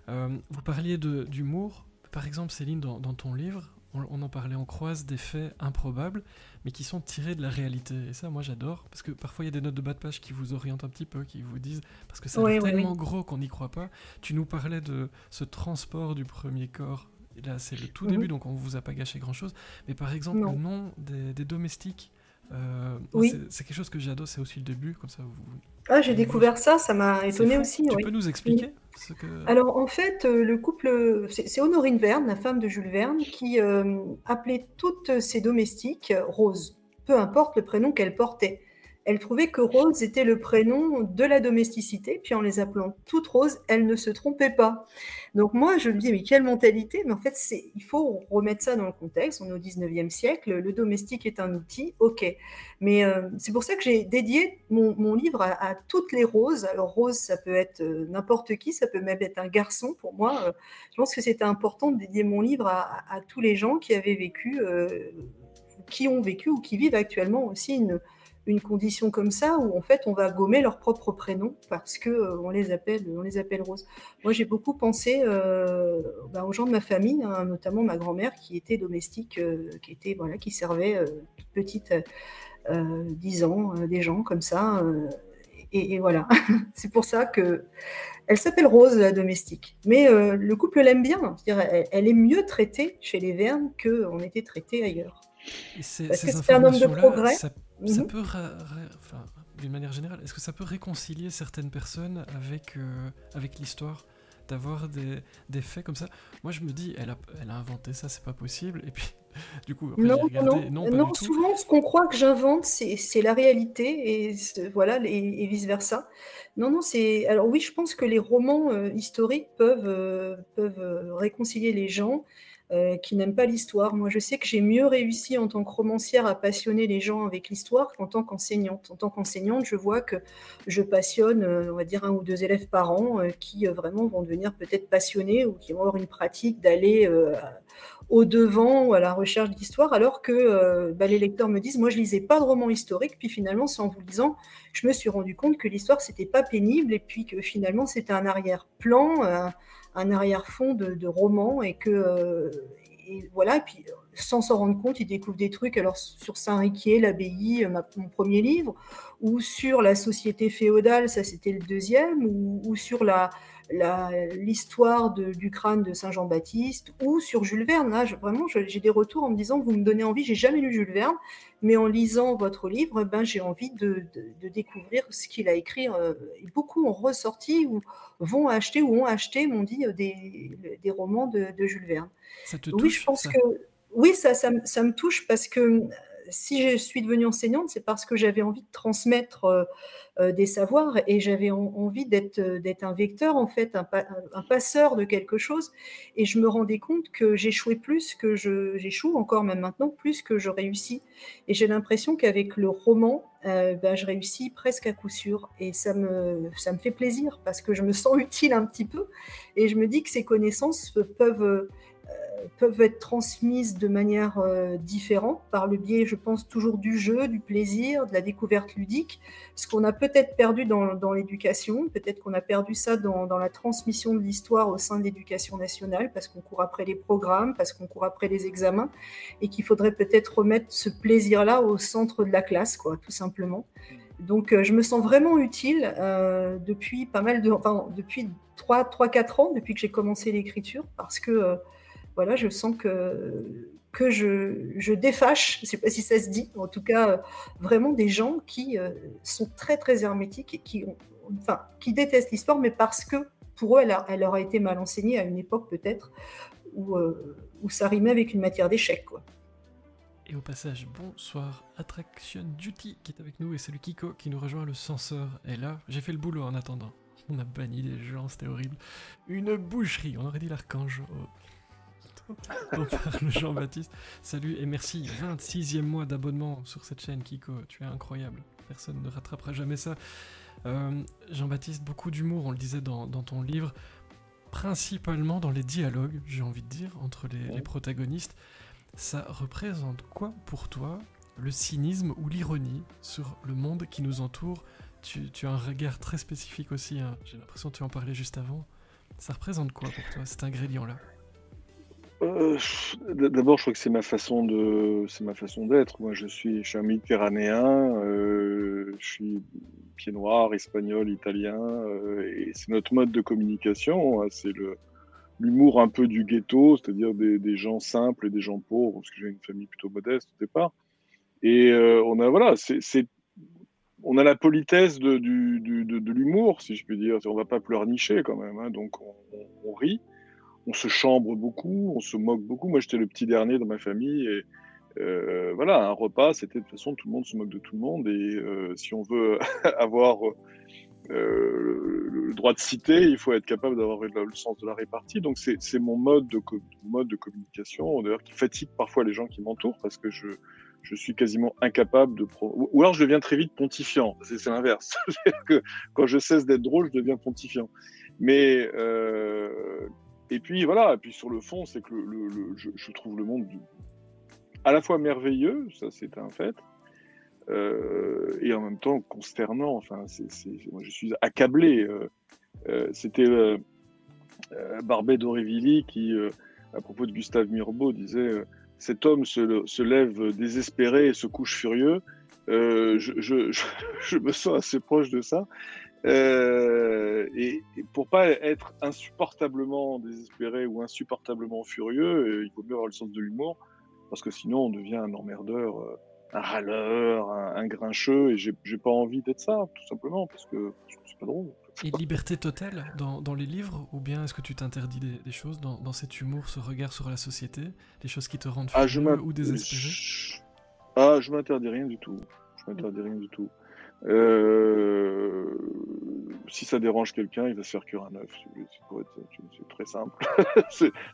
Vous parliez d'humour. Par exemple, Céline, dans ton livre, on en parlait, on croise des faits improbables, mais qui sont tirés de la réalité. Et ça, moi, j'adore, parce que parfois, il y a des notes de bas de page qui vous orientent un petit peu, qui vous disent, parce que c'est tellement gros qu'on n'y croit pas. Tu nous parlais de ce transport du premier corps. Et là, c'est le tout début, donc on ne vous a pas gâché grand-chose. Mais par exemple, le nom des domestiques, c'est quelque chose que j'adore, c'est aussi le début, comme ça. J'ai découvert ça m'a étonné aussi. Tu peux nous expliquer ce que... Alors, en fait, le couple, c'est Honorine Verne, la femme de Jules Verne, qui appelait toutes ses domestiques Rose, peu importe le prénom qu'elle portait. Elle trouvait que Rose était le prénom de la domesticité, puis en les appelant toutes Rose, elle ne se trompait pas. Donc moi, je me dis, mais quelle mentalité! Mais en fait, il faut remettre ça dans le contexte. On est au 19e siècle, le domestique est un outil, ok. Mais c'est pour ça que j'ai dédié mon livre à toutes les Roses. Alors Rose, ça peut être n'importe qui, ça peut même être un garçon. Pour moi, je pense que c'était important de dédier mon livre à tous les gens qui avaient vécu, qui ont vécu ou qui vivent actuellement aussi une condition comme ça, où en fait on va gommer leur propre prénom parce que on les appelle Rose. Moi j'ai beaucoup pensé aux gens de ma famille, hein, notamment ma grand-mère qui était domestique, qui servait toute petite 10 ans, des gens comme ça, et voilà. C'est pour ça que elle s'appelle Rose, la domestique. Mais le couple l'aime bien, c'est-à-dire elle est mieux traitée chez les Verne qu'on était traité ailleurs. Et parce que c'est un homme de progrès. Ça peut, d'une manière générale, est-ce que ça peut réconcilier certaines personnes avec l'histoire, d'avoir des faits comme ça? Moi, je me dis, elle a inventé ça, c'est pas possible. Et puis, du coup, après, j'ai regardé. Non, souvent, ce qu'on croit que j'invente, c'est la réalité, et voilà, et vice versa. Non, c'est. Alors oui, je pense que les romans historiques peuvent réconcilier les gens. Qui n'aiment pas l'histoire. Moi, je sais que j'ai mieux réussi en tant que romancière à passionner les gens avec l'histoire qu'en tant qu'enseignante. En tant qu'enseignante, je vois que je passionne, on va dire, 1 ou 2 élèves par an qui vraiment vont devenir peut-être passionnés ou qui vont avoir une pratique d'aller au-devant ou à la recherche d'histoire, alors que les lecteurs me disent, moi, je lisais pas de romans historiques, puis finalement, c'est en vous lisant, je me suis rendu compte que l'histoire, c'était pas pénible, et puis que finalement, c'était un arrière-plan, un arrière-fond de roman, et voilà, et puis sans s'en rendre compte, ils découvrent des trucs, alors sur Saint-Riquier, l'abbaye, mon premier livre, ou sur la société féodale, ça c'était le deuxième, ou sur l'histoire du crâne de Saint-Jean-Baptiste, ou sur Jules Verne. Là, vraiment, j'ai des retours en me disant, vous me donnez envie, j'ai jamais lu Jules Verne, mais en lisant votre livre, j'ai envie de découvrir ce qu'il a écrit. Et beaucoup ont ressorti ou vont acheter ou ont acheté, m'ont dit, des romans de Jules Verne. Ça te touche, oui, je pense que oui, ça me touche, parce que si je suis devenue enseignante, c'est parce que j'avais envie de transmettre des savoirs et j'avais envie d'être un vecteur, en fait, un passeur de quelque chose. Et je me rendais compte que j'échouais plus que j'échoue encore même maintenant, plus que je réussis. Et j'ai l'impression qu'avec le roman, je réussis presque à coup sûr. Et ça me fait plaisir parce que je me sens utile un petit peu. Et je me dis que ces connaissances peuvent être transmises de manière différente, par le biais, je pense, toujours du jeu, du plaisir, de la découverte ludique, ce qu'on a peut-être perdu dans l'éducation, peut-être qu'on a perdu ça dans la transmission de l'histoire au sein de l'éducation nationale, parce qu'on court après les programmes, parce qu'on court après les examens, et qu'il faudrait peut-être remettre ce plaisir-là au centre de la classe, quoi, tout simplement. Donc, je me sens vraiment utile depuis depuis 3-4 ans, depuis que j'ai commencé l'écriture, parce que voilà, je sens que je défâche, je ne sais pas si ça se dit, en tout cas, vraiment des gens qui sont très, très hermétiques et qui détestent l'histoire, mais parce que pour eux, elle leur a été mal enseignée à une époque peut-être où ça rimait avec une matière d'échec, quoi. Et au passage, bonsoir Attraction Duty qui est avec nous, et c'est le Kiko qui nous rejoint, le censeur est là. J'ai fait le boulot en attendant. On a banni des gens, c'était horrible. Une boucherie, on aurait dit l'archange. On parle Jean-Baptiste. Salut et merci, 26e mois d'abonnement sur cette chaîne, Kiko, tu es incroyable. Personne ne rattrapera jamais ça. Jean-Baptiste, beaucoup d'humour, on le disait dans ton livre, principalement dans les dialogues, j'ai envie de dire, entre les protagonistes. Ça représente quoi pour toi, le cynisme ou l'ironie sur le monde qui nous entoure? Tu as un regard très spécifique aussi, hein. J'ai l'impression que tu en parlais juste avant. Ça représente quoi pour toi, cet ingrédient-là? D'abord, je crois que c'est ma façon d'être. Moi, je suis un Méditerranéen, je suis pied noir, espagnol, italien, et c'est notre mode de communication, hein. C'est l'humour un peu du ghetto, c'est-à-dire des gens simples et des gens pauvres, parce que j'ai une famille plutôt modeste au départ. Et on a la politesse de l'humour, si je puis dire. On va pas pleurnicher quand même, hein. Donc on rit. On se chambre beaucoup, on se moque beaucoup. Moi, j'étais le petit dernier dans ma famille et voilà, un repas, c'était de toute façon, tout le monde se moque de tout le monde et si on veut avoir le droit de citer, il faut être capable d'avoir le sens de la répartie. Donc, c'est mon mode de communication, d'ailleurs, qui fatigue parfois les gens qui m'entourent parce que je suis quasiment incapable de... Ou alors, je deviens très vite pontifiant. C'est l'inverse. Que quand je cesse d'être drôle, je deviens pontifiant. Mais... et puis voilà, et puis sur le fond, c'est que je trouve le monde à la fois merveilleux, ça c'est un fait, et en même temps consternant. Enfin, moi je suis accablé. C'était Barbet d'Aurevilly qui, à propos de Gustave Mirbeau, disait cet homme se lève désespéré et se couche furieux. Je me sens assez proche de ça. Et pour pas être insupportablement désespéré ou insupportablement furieux, il faut mieux avoir le sens de l'humour, parce que sinon on devient un emmerdeur, un râleur, un grincheux, et j'ai pas envie d'être ça, tout simplement, parce que c'est pas drôle. Et liberté totale dans les livres, ou bien est-ce que tu t'interdis des choses dans cet humour, ce regard sur la société, des choses qui te rendent furieux ou désespéré? Je m'interdis rien du tout. Je m'interdis rien du tout. Si ça dérange quelqu'un, il va se faire cuire un œuf. C'est très simple.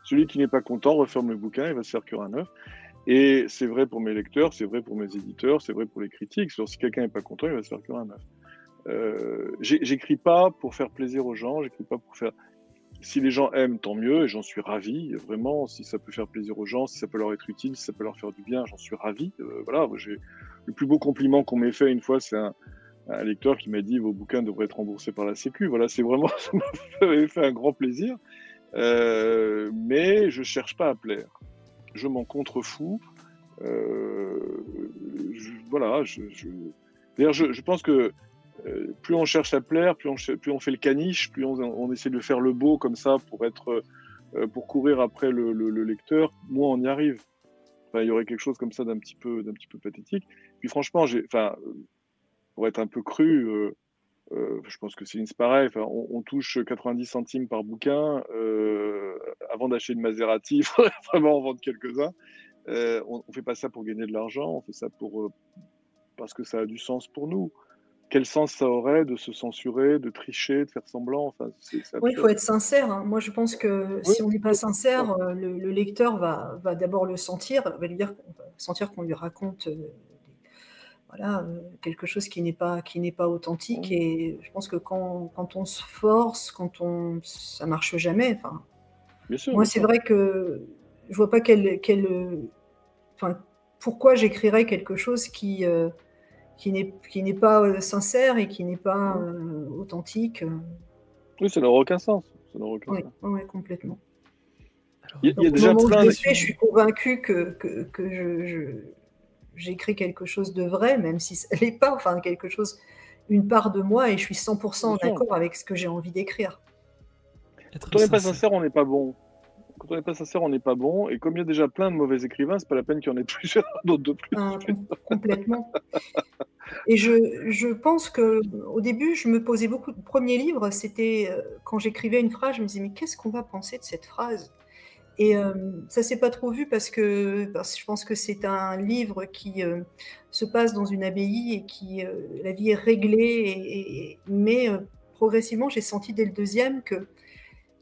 Celui qui n'est pas content referme le bouquin, il va se faire cuire un œuf. Et c'est vrai pour mes lecteurs, c'est vrai pour mes éditeurs, c'est vrai pour les critiques. Si quelqu'un n'est pas content, il va se faire cuire un œuf. J'écris pas pour faire plaisir aux gens, j'écris pas pour faire... Si les gens aiment, tant mieux, et j'en suis ravi. Vraiment, si ça peut faire plaisir aux gens, si ça peut leur être utile, si ça peut leur faire du bien, j'en suis ravi. Voilà, le plus beau compliment qu'on m'ait fait une fois, c'est un lecteur qui m'a dit « Vos bouquins devraient être remboursés par la Sécu ». Voilà, c'est vraiment, ça m'a fait un grand plaisir. Mais je cherche pas à plaire. Je m'en contrefous. Voilà, d'ailleurs, je pense que plus on cherche à plaire, plus on fait le caniche, plus on essaie de faire le beau comme ça pour courir après le lecteur, moins on y arrive. Enfin, il y aurait quelque chose comme ça d'un petit peu pathétique. Puis franchement, pour être un peu cru, je pense que c'est pareil. Enfin, on touche 90 centimes par bouquin. Avant d'acheter une Maserati, il faudrait vraiment en vendre quelques-uns. on fait pas ça pour gagner de l'argent, on fait ça parce que ça a du sens pour nous. Quel sens ça aurait de se censurer, de tricher, de faire semblant? Enfin, c'est Oui, il faut absurde. être sincère, hein. Moi, je pense que Oui, si on n'est pas sincère, le lecteur va d'abord le sentir, va lui dire, va sentir qu'on lui raconte voilà, quelque chose qui n'est pas authentique. oui, Et je pense que quand on se force, ça marche jamais. Enfin, bien sûr, moi, bien c'est sûr. vrai que je vois pas enfin, pourquoi j'écrirais quelque chose qui n'est pas sincère et qui n'est pas Oui, authentique. oui, ça n'aura aucun sens. Ça n'aura aucun Oui, sens. ouais, complètement. Alors, Il y Donc a au déjà moment où je plein le de... fais, je question. suis convaincue que j'écris quelque chose de vrai, même si ça l'est pas, enfin quelque chose, une part de moi, et je suis 100% Bien en sûr. accord avec ce que j'ai envie d'écrire. Être Quand on n'est pas sincère. sincère, on n'est pas bon. Quand on n'est pas sincère, on n'est pas bon. Et comme il y a déjà plein de mauvais écrivains, c'est pas la peine qu'il y en ait plusieurs d'autres de plus. Complètement. Et je pense que au début, je me posais beaucoup de premiers livres, c'était quand j'écrivais une phrase, je me disais mais qu'est-ce qu'on va penser de cette phrase? Et ça s'est pas trop vu parce que je pense que c'est un livre qui se passe dans une abbaye et qui la vie est réglée, mais progressivement j'ai senti dès le deuxième que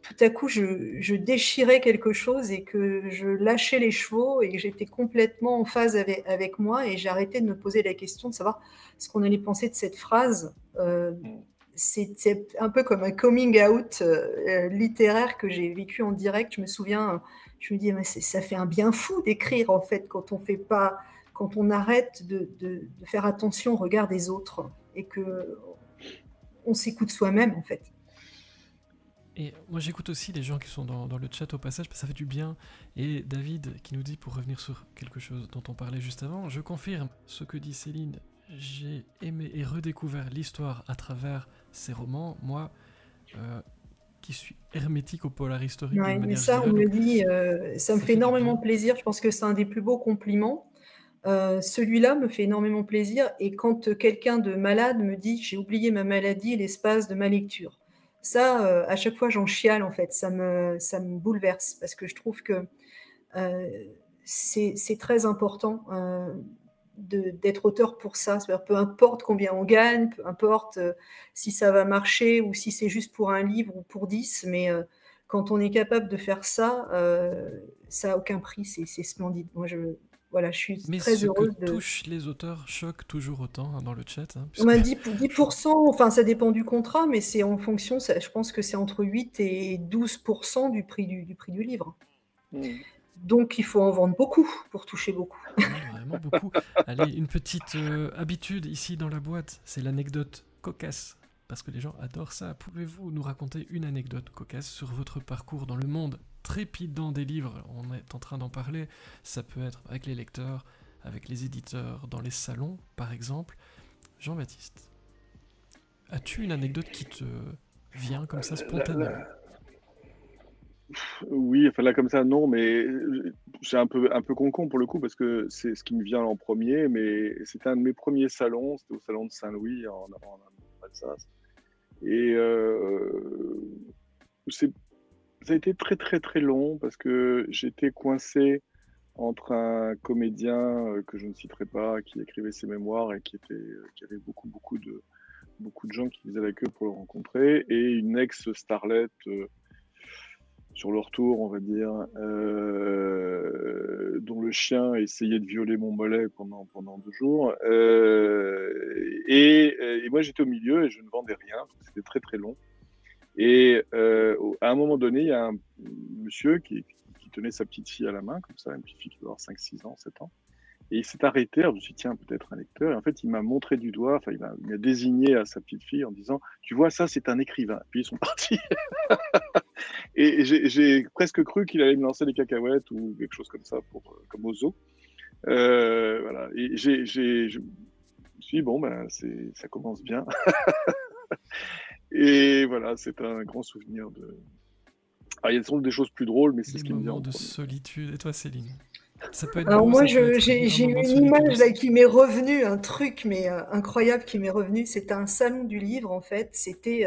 tout à coup je déchirais quelque chose et que je lâchais les chevaux et que j'étais complètement en phase avec moi, et j'ai arrêté de me poser la question de savoir ce qu'on allait penser de cette phrase. C'est un peu comme un coming out littéraire que j'ai vécu en direct. Je me souviens, je me dis, mais ça fait un bien fou d'écrire en fait quand on fait pas, quand on arrête de faire attention au regard des autres et que on s'écoute soi-même en fait. Et moi j'écoute aussi les gens qui sont dans le chat au passage, parce que ça fait du bien. Et David qui nous dit, pour revenir sur quelque chose dont on parlait juste avant, je confirme ce que dit Céline, j'ai aimé et redécouvert l'histoire à travers ces romans. Moi, qui suis hermétique au polar historique Ouais, d'une mais manière ça, on générale, me le donc dit, ça me ça fait fait du énormément bien. plaisir. Je pense que c'est un des plus beaux compliments. Celui-là me fait énormément plaisir. Et quand quelqu'un de malade me dit j'ai oublié ma maladie l'espace de ma lecture, ça, à chaque fois, j'en chiale en fait. Ça me bouleverse parce que je trouve que euh, c'est très important d'être auteur pour ça. C'est-à-dire, peu importe combien on gagne, peu importe si ça va marcher ou si c'est juste pour un livre ou pour 10, mais quand on est capable de faire ça, ça n'a aucun prix, c'est splendide. Moi, voilà, je suis Mais très ce que heureuse de... touchent les auteurs choque toujours autant, hein, dans le chat, hein, On puisque m'a dit 10%, enfin ça dépend du contrat, mais c'est en fonction, je pense que c'est entre 8 et 12% du prix du livre. Mm. Donc il faut en vendre beaucoup pour toucher beaucoup. oui, vraiment beaucoup. Allez, une petite habitude ici dans la boîte, c'est l'anecdote cocasse. Parce que les gens adorent ça. Pouvez-vous nous raconter une anecdote cocasse sur votre parcours dans le monde trépidant des livres? On est en train d'en parler. Ça peut être avec les lecteurs, avec les éditeurs, dans les salons, par exemple. Jean-Baptiste, as-tu une anecdote qui te vient comme ça spontanément? Oui, enfin là comme ça, non, mais c'est un peu con pour le coup parce que c'est ce qui me vient en premier, mais c'était un de mes premiers salons, c'était au salon de Saint-Louis en Alsace. Et c'est ça a été très très très long parce que j'étais coincé entre un comédien que je ne citerai pas, qui écrivait ses mémoires et qui avait beaucoup de gens qui faisaient la queue pour le rencontrer, et une ex-starlette sur leur tour, on va dire, dont le chien essayait de violer mon mollet pendant 2 jours. Et moi, j'étais au milieu et je ne vendais rien, donc c'était très très long. Et à un moment donné, il y a un monsieur qui tenait sa petite fille à la main, comme ça, une petite fille qui doit avoir 5, 6 ans, 7 ans. Et il s'est arrêté, alors je me suis dit, tiens, peut-être un lecteur. Et en fait, il m'a montré du doigt, enfin, il m'a désigné à sa petite fille en disant, tu vois, ça, c'est un écrivain. Puis ils sont partis. Et j'ai presque cru qu'il allait me lancer des cacahuètes ou quelque chose comme ça, comme au zoo. Voilà. Et je me suis dit, bon, ben, ça commence bien. Et voilà, c'est un grand souvenir de. Ah, il y a sans doute des choses plus drôles, mais c'est Les ce qui me vient moments en de premier. solitude. Et toi, Céline? Ça peut être Alors beau, moi, ça peut être j'ai un eu moment de une solitude image là aussi. qui m'est revenue, un truc mais incroyable qui m'est revenu. C'était un salon du livre en fait. C'était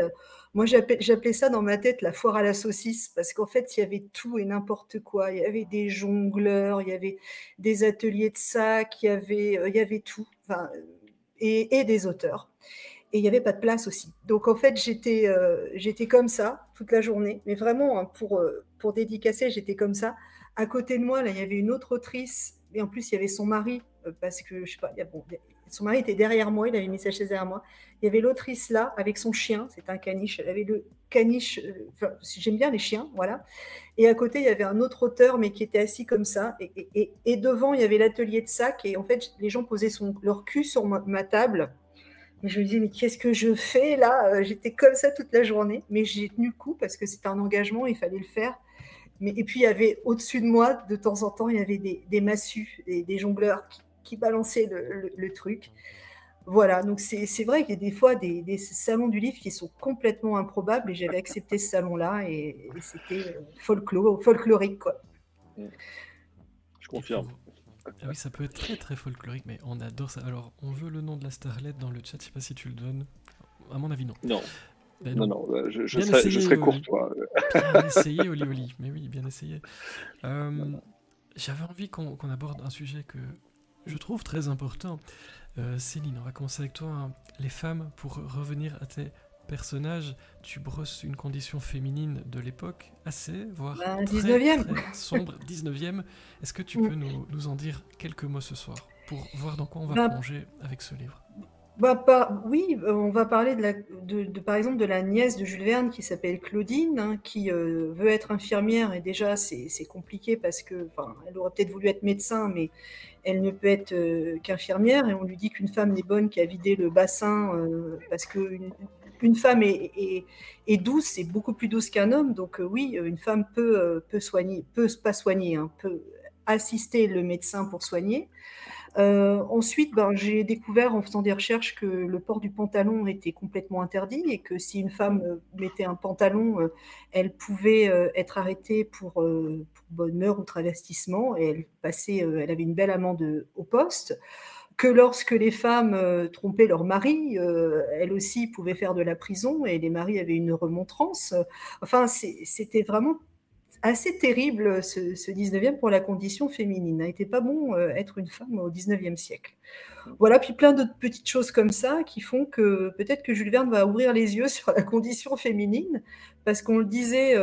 Moi, j'appelais ça dans ma tête la foire à la saucisse, parce qu'en fait, il y avait tout et n'importe quoi. Il y avait des jongleurs, il y avait des ateliers de sac, il y avait tout, enfin, et des auteurs. Et il n'y avait pas de place aussi. Donc en fait, j'étais comme ça toute la journée, mais vraiment, hein, pour dédicacer, j'étais comme ça. À côté de moi, là, il y avait une autre autrice, et en plus, il y avait son mari, parce que, je sais pas, bon, son mari était derrière moi, il avait mis sa chaise derrière moi. Il y avait l'autrice là, avec son chien, c'était un caniche, elle avait le caniche, enfin, j'aime bien les chiens, voilà. Et à côté, il y avait un autre auteur, mais qui était assis comme ça. Et devant, il y avait l'atelier de sac, et en fait, les gens posaient leur cul sur ma table. Et je me disais, mais qu'est-ce que je fais là? J'étais comme ça toute la journée, mais j'ai tenu le coup parce que c'était un engagement, il fallait le faire. Et puis, il y avait au-dessus de moi, de temps en temps, il y avait des massues, des jongleurs qui balançaient le truc. Voilà, donc c'est vrai qu'il y a des fois des salons du livre qui sont complètement improbables, et j'avais accepté ce salon-là, et c'était folklorique, quoi. Je confirme. Ah oui, ça peut être très très folklorique, mais on adore ça. Alors, on veut le nom de la starlette dans le chat, je sais pas si tu le donnes. À mon avis, non. Non. Ben non, je Bien serais, essayé, courtois. Bien essayé, Oli Oli. Mais oui, bien essayé. J'avais envie qu'on aborde un sujet que je trouve très important. Céline, on va commencer avec toi. Hein. Les femmes, pour revenir à tes personnages, tu brosses une condition féminine de l'époque assez, voire très, 19e. très sombre, 19e. Est-ce que tu peux nous en dire quelques mots ce soir pour voir dans quoi on va plonger avec ce livre? Oui, on va parler par exemple de la nièce de Jules Verne qui s'appelle Claudine, hein, qui veut être infirmière, et déjà c'est compliqué parce que, enfin, elle aurait peut-être voulu être médecin, mais elle ne peut être qu'infirmière, et on lui dit qu'une femme n'est bonne qu'à vider le bassin, parce qu'une femme est douce, c'est beaucoup plus douce qu'un homme, donc oui, une femme peut soigner, peut pas soigner, hein, peut assister le médecin pour soigner. Ensuite, j'ai découvert en faisant des recherches que le port du pantalon était complètement interdit, et que si une femme mettait un pantalon, elle pouvait être arrêtée pour bonne mœur ou travestissement, et elle avait une belle amende au poste. Que lorsque les femmes trompaient leur mari, elles aussi pouvaient faire de la prison, et les maris avaient une remontrance. Enfin, c'était vraiment assez terrible, ce 19e, pour la condition féminine. Il n'était pas bon être une femme au 19e siècle. Voilà, puis plein d'autres petites choses comme ça qui font que peut-être que Jules Verne va ouvrir les yeux sur la condition féminine, parce qu'on le disait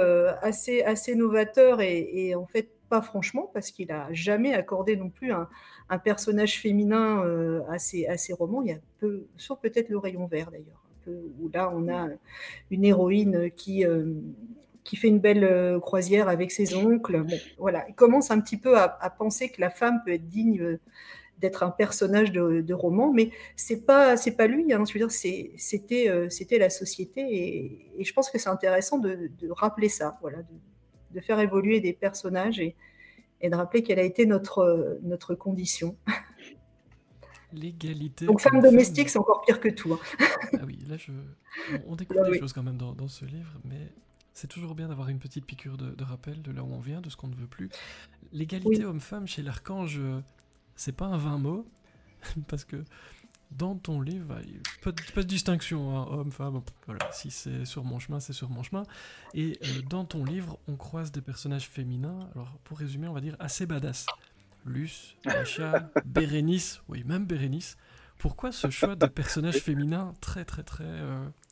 assez novateur, et en fait pas franchement, parce qu'il n'a jamais accordé non plus un personnage féminin à ses romans. Il y a sauf peut-être Le Rayon Vert d'ailleurs, où là on a une héroïne qui fait une belle croisière avec ses oncles. Bon, voilà, il commence un petit peu à penser que la femme peut être digne d'être un personnage de roman, mais c'est pas lui. Hein, je veux dire, c'était la société, et je pense que c'est intéressant de rappeler ça, voilà, de faire évoluer des personnages, et de rappeler quelle a été notre condition. L'égalité. Donc femme domestique, c'est encore pire que tout. Hein. Ah oui, là on découvre des choses quand même dans ce livre, mais c'est toujours bien d'avoir une petite piqûre de rappel de là où on vient, de ce qu'on ne veut plus. L'égalité homme-femme chez l'Archange, c'est pas un vain mot, parce que dans ton livre, pas de distinction, hein, homme-femme, voilà, si c'est sur mon chemin, c'est sur mon chemin. Et dans ton livre, on croise des personnages féminins, alors pour résumer, on va dire assez badass. Luce, Macha, Bérénice, oui, même Bérénice. Pourquoi ce choix de personnages féminins très très très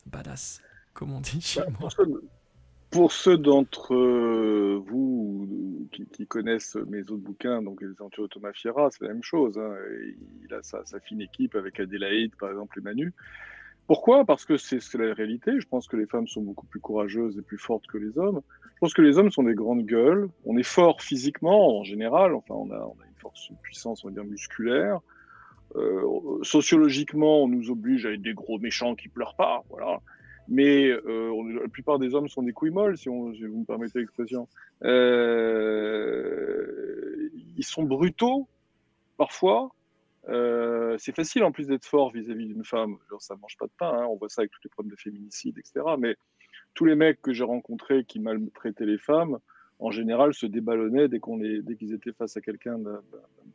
badass, comme on dit chez moi? Pour ceux d'entre vous qui connaissent mes autres bouquins, donc Les Aventures de Thomas Fiera, c'est la même chose. Hein. Il a sa fine équipe avec Adélaïde, par exemple, et Manu. Pourquoi? Parce que c'est la réalité. Je pense que les femmes sont beaucoup plus courageuses et plus fortes que les hommes. Je pense que les hommes sont des grandes gueules. On est fort physiquement, en général. Enfin, on a une force, une puissance, on va dire, musculaire. Sociologiquement, on nous oblige à être des gros méchants qui pleurent pas. Voilà. Mais la plupart des hommes sont des couilles molles, si vous me permettez l'expression. Ils sont brutaux, parfois. C'est facile en plus d'être fort vis-à-vis d'une femme. Genre, ça mange pas de pain, hein. On voit ça avec tous les problèmes de féminicide, etc. Mais tous les mecs que j'ai rencontrés qui maltraitaient les femmes, en général, se déballonnaient dès qu'ils étaient face à quelqu'un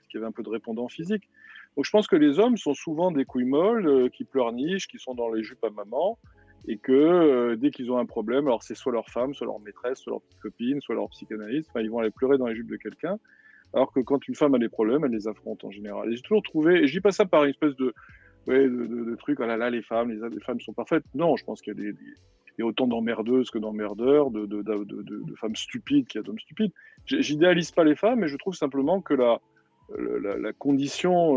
qui avait un peu de répondant physique. Donc je pense que les hommes sont souvent des couilles molles, qui pleurnichent, qui sont dans les jupes à maman, et que dès qu'ils ont un problème, alors c'est soit leur femme, soit leur maîtresse, soit leur petite copine, soit leur psychanalyste, enfin, ils vont aller pleurer dans les jupes de quelqu'un, alors que quand une femme a des problèmes, elle les affronte en général. Et j'ai toujours trouvé, et je dis pas ça par une espèce de truc, oh là là, les femmes sont parfaites. Non, je pense qu'il y a il y a autant d'emmerdeuses que d'emmerdeurs, de femmes stupides qu'il y a d'hommes stupides. J'idéalise pas les femmes, mais je trouve simplement que la condition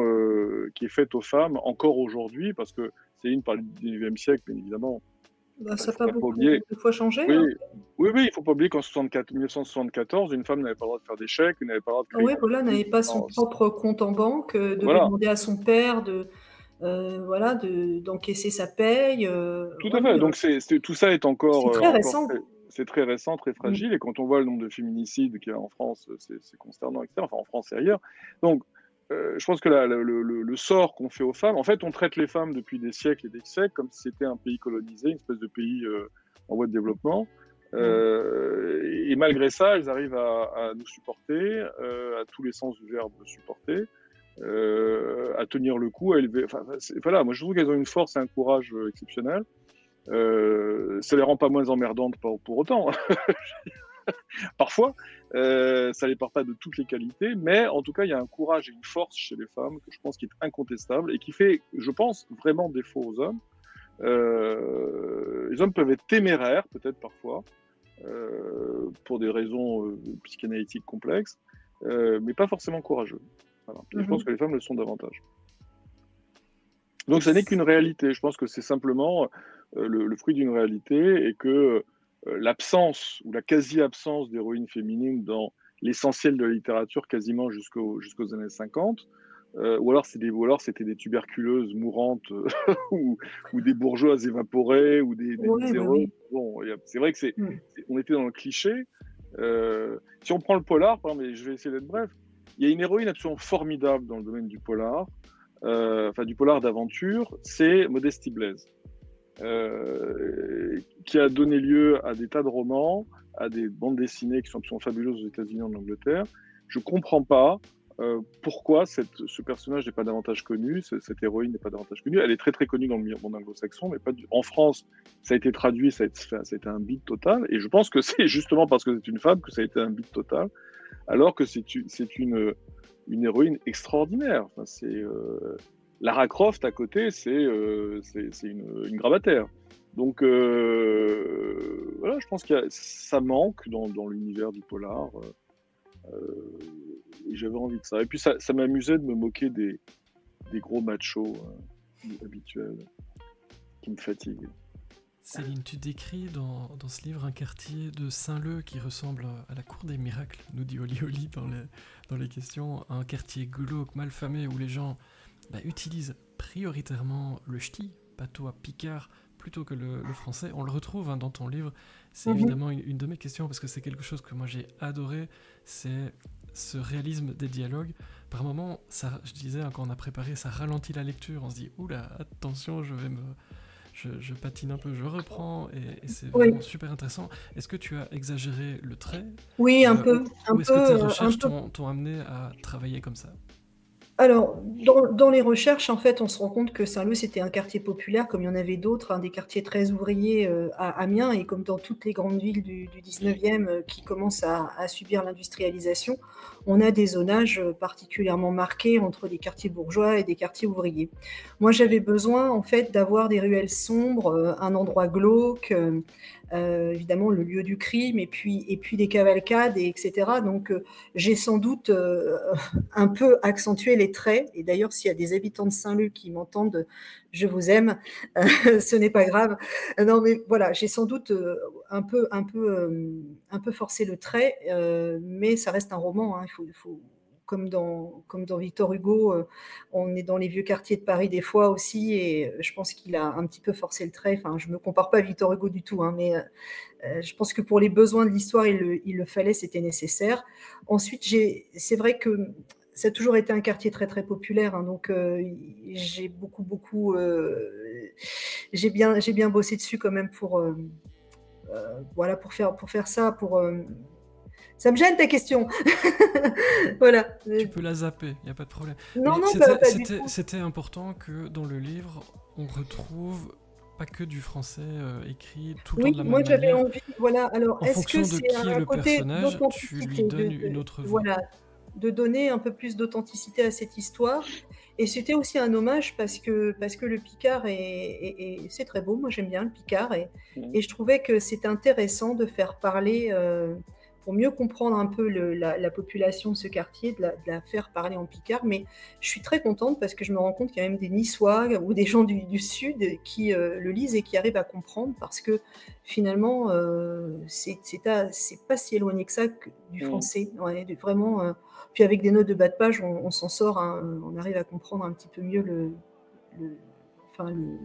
qui est faite aux femmes, encore aujourd'hui, parce que Céline parle du 19e siècle, bien évidemment. Bah, ça n'a pas beaucoup de fois changé. Oui, hein. oui, il ne faut pas oublier qu'en 1974, une femme n'avait pas le droit de faire des chèques, n'avait pas le droit de créer. Oui, voilà, n'avait pas son propre compte en banque, devait demander à son père d'encaisser sa paye. Tout à fait. Donc tout ça est encore. C'est très récent. C'est très récent, très fragile. Et quand on voit le nombre de féminicides qu'il y a en France, c'est consternant, etc. Enfin, en France et ailleurs. Donc, je pense que le sort qu'on fait aux femmes, en fait, on traite les femmes depuis des siècles et des siècles comme si c'était un pays colonisé, une espèce de pays en voie de développement. Et malgré ça, elles arrivent à nous supporter, à tous les sens du verbe supporter, à tenir le coup, à élever. Enfin, voilà, moi je trouve qu'elles ont une force et un courage exceptionnels. Ça les rend pas moins emmerdantes pour autant. Parfois, ça les part pas de toutes les qualités, mais en tout cas, il y a un courage et une force chez les femmes que je pense qui est incontestable et qui fait, je pense, vraiment défaut aux hommes. Les hommes peuvent être téméraires, peut-être parfois, pour des raisons psychanalytiques complexes, mais pas forcément courageux. Voilà. Je pense que les femmes le sont davantage. Donc, ça n'est qu'une réalité. Je pense que c'est simplement le fruit d'une réalité et que l'absence ou la quasi-absence d'héroïnes féminines dans l'essentiel de la littérature quasiment jusqu'aux années 50, ou alors c'était des tuberculeuses mourantes ou des bourgeoises évaporées ou des miséreux. Oui. Bon, c'est vrai que on était dans le cliché. Si on prend le polar, mais je vais essayer d'être bref, il y a une héroïne absolument formidable dans le domaine du polar, du polar d'aventure, c'est Modestie Blaise. Qui a donné lieu à des tas de romans, à des bandes dessinées qui sont absolument fabuleuses aux États-Unis et en Angleterre. Je ne comprends pas pourquoi ce personnage n'est pas davantage connu, cette héroïne n'est pas davantage connue. Elle est très très connue dans le monde anglo-saxon, mais pas en France. Ça a été traduit, ça a été un bide total. Et je pense que c'est justement parce que c'est une femme que ça a été un bide total, alors que c'est une héroïne extraordinaire. Enfin, Lara Croft à côté, c'est une gravataire. Donc voilà, je pense que ça manque dans l'univers du polar. Et j'avais envie de ça. Et puis ça m'amusait de me moquer des gros machos habituels qui me fatiguent. Céline, tu décris dans ce livre un quartier de Saint-Leu qui ressemble à la cour des miracles, nous dit Oli Oli dans les questions. Un quartier glauque, malfamé, où les gens utilisent prioritairement le ch'ti, patois picard, plutôt que le français. On le retrouve dans ton livre. C'est évidemment une de mes questions, parce que c'est quelque chose que moi j'ai adoré, c'est ce réalisme des dialogues. Par moments, je disais, quand on a préparé, ça ralentit la lecture. On se dit, oula, attention, je patine un peu, je reprends, et c'est vraiment super intéressant. Est-ce que tu as exagéré le trait ? Oui, un peu. Ou est-ce que tes recherches t'ont amené à travailler comme ça ? Alors, dans les recherches, en fait, on se rend compte que Saint-Leu, c'était un quartier populaire, comme il y en avait d'autres, des quartiers très ouvriers à Amiens, et comme dans toutes les grandes villes du 19e qui commencent à subir l'industrialisation, on a des zonages particulièrement marqués entre des quartiers bourgeois et des quartiers ouvriers. Moi, j'avais besoin, en fait, d'avoir des ruelles sombres, un endroit glauque, évidemment le lieu du crime, et puis des cavalcades, etc. Donc j'ai sans doute un peu accentué les traits, et d'ailleurs s'il y a des habitants de Saint-Leu qui m'entendent, je vous aime, ce n'est pas grave. Non mais voilà, j'ai sans doute un peu forcé le trait, mais ça reste un roman, il faut comme dans Victor Hugo, on est dans les vieux quartiers de Paris des fois aussi, et je pense qu'il a un petit peu forcé le trait. Enfin, je ne me compare pas à Victor Hugo du tout, mais je pense que pour les besoins de l'histoire, il le fallait, c'était nécessaire. Ensuite, c'est vrai que ça a toujours été un quartier très très populaire, donc j'ai beaucoup j'ai bien bossé dessus quand même pour faire ça, ça me gêne ta question. Voilà. Tu peux la zapper, il n'y a pas de problème. Non, mais pas du tout. C'était important que dans le livre, on retrouve pas que du français écrit tout le temps Oui, de la moi même j'avais manière. envie, voilà. Alors, En est-ce que fonction de c'est qui est un le côté personnage, tu lui d'authenticité, donnes une autre voix. voilà, de donner un peu plus d'authenticité à cette histoire? Et c'était aussi un hommage parce que le Picard c'est très beau. Moi, j'aime bien le Picard et je trouvais que c'était intéressant de faire parler, pour mieux comprendre un peu la population de ce quartier, de la faire parler en Picard. Mais je suis très contente parce que je me rends compte qu'il y a même des Niçois ou des gens du Sud qui le lisent et qui arrivent à comprendre parce que finalement, c'est pas si éloigné que ça du français. Ouais, vraiment. Puis avec des notes de bas de page, on s'en sort, hein, on arrive à comprendre un petit peu mieux le,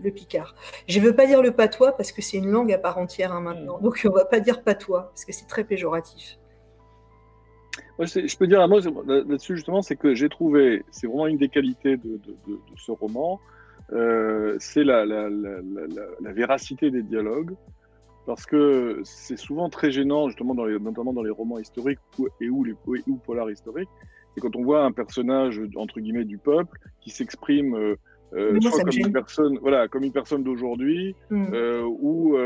le Picard. Je ne veux pas dire le patois parce que c'est une langue à part entière hein, maintenant, donc on ne va pas dire patois parce que c'est très péjoratif. Moi, je peux dire un mot là-dessus justement, c'est que j'ai trouvé, c'est vraiment une des qualités de ce roman, c'est la véracité des dialogues, parce que c'est souvent très gênant, justement, notamment dans les romans historiques ou polars historiques, c'est quand on voit un personnage, entre guillemets, du peuple, qui s'exprime Moi, soit ça me comme une gêne. personne, voilà, comme une personne d'aujourd'hui, Mm. ou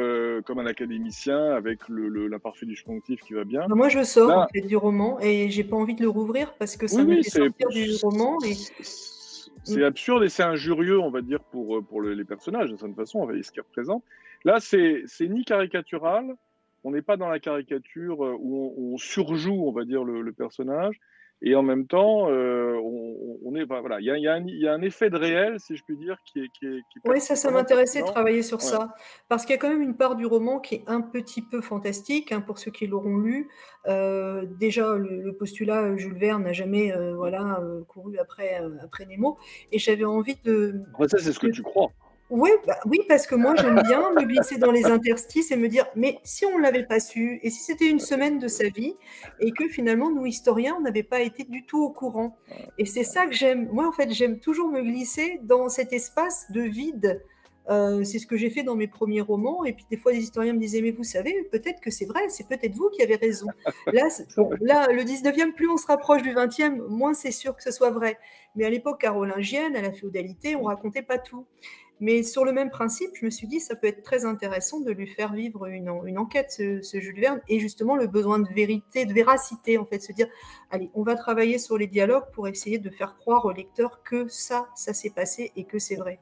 comme un académicien avec l'imparfait du disjonctif qui va bien. Moi, je sors en Là, fait du roman et j'ai pas envie de le rouvrir parce que ça oui, me oui, fait sortir du roman. c'est absurde et c'est injurieux, on va dire, pour les personnages, d'une certaine façon, avec ce qu'ils représentent. Là, c'est ni caricatural, on n'est pas dans la caricature où on surjoue, on va dire, le personnage, et en même temps, on est, voilà, il y a un effet de réel, si je puis dire, qui est Oui, ça vraiment m'intéressait de pertinent. travailler sur Ouais. ça. Parce qu'il y a quand même une part du roman qui est un petit peu fantastique, hein, pour ceux qui l'auront lu. Déjà, le postulat, Jules Verne n'a jamais voilà, couru après Nemo. Et j'avais envie Enfin, ça, c'est ce que de tu crois. Ouais, oui, parce que moi, j'aime bien me glisser dans les interstices et me dire, mais si on ne l'avait pas su, et si c'était une semaine de sa vie, et que finalement, nous, historiens, on n'avait pas été du tout au courant. Et c'est ça que j'aime. Moi, en fait, j'aime toujours me glisser dans cet espace de vide. C'est ce que j'ai fait dans mes premiers romans. Et puis, des fois, les historiens me disaient, mais vous savez, peut-être que c'est vrai, c'est peut-être vous qui avez raison. Là, bon, là, le 19e, plus on se rapproche du 20e, moins c'est sûr que ce soit vrai. Mais à l'époque carolingienne, à la féodalité, on racontait pas tout. Mais sur le même principe, je me suis dit, ça peut être très intéressant de lui faire vivre une enquête, ce Jules Verne, et justement le besoin de vérité, de véracité, en fait, se dire, allez, on va travailler sur les dialogues pour essayer de faire croire au lecteur que ça s'est passé et que c'est vrai.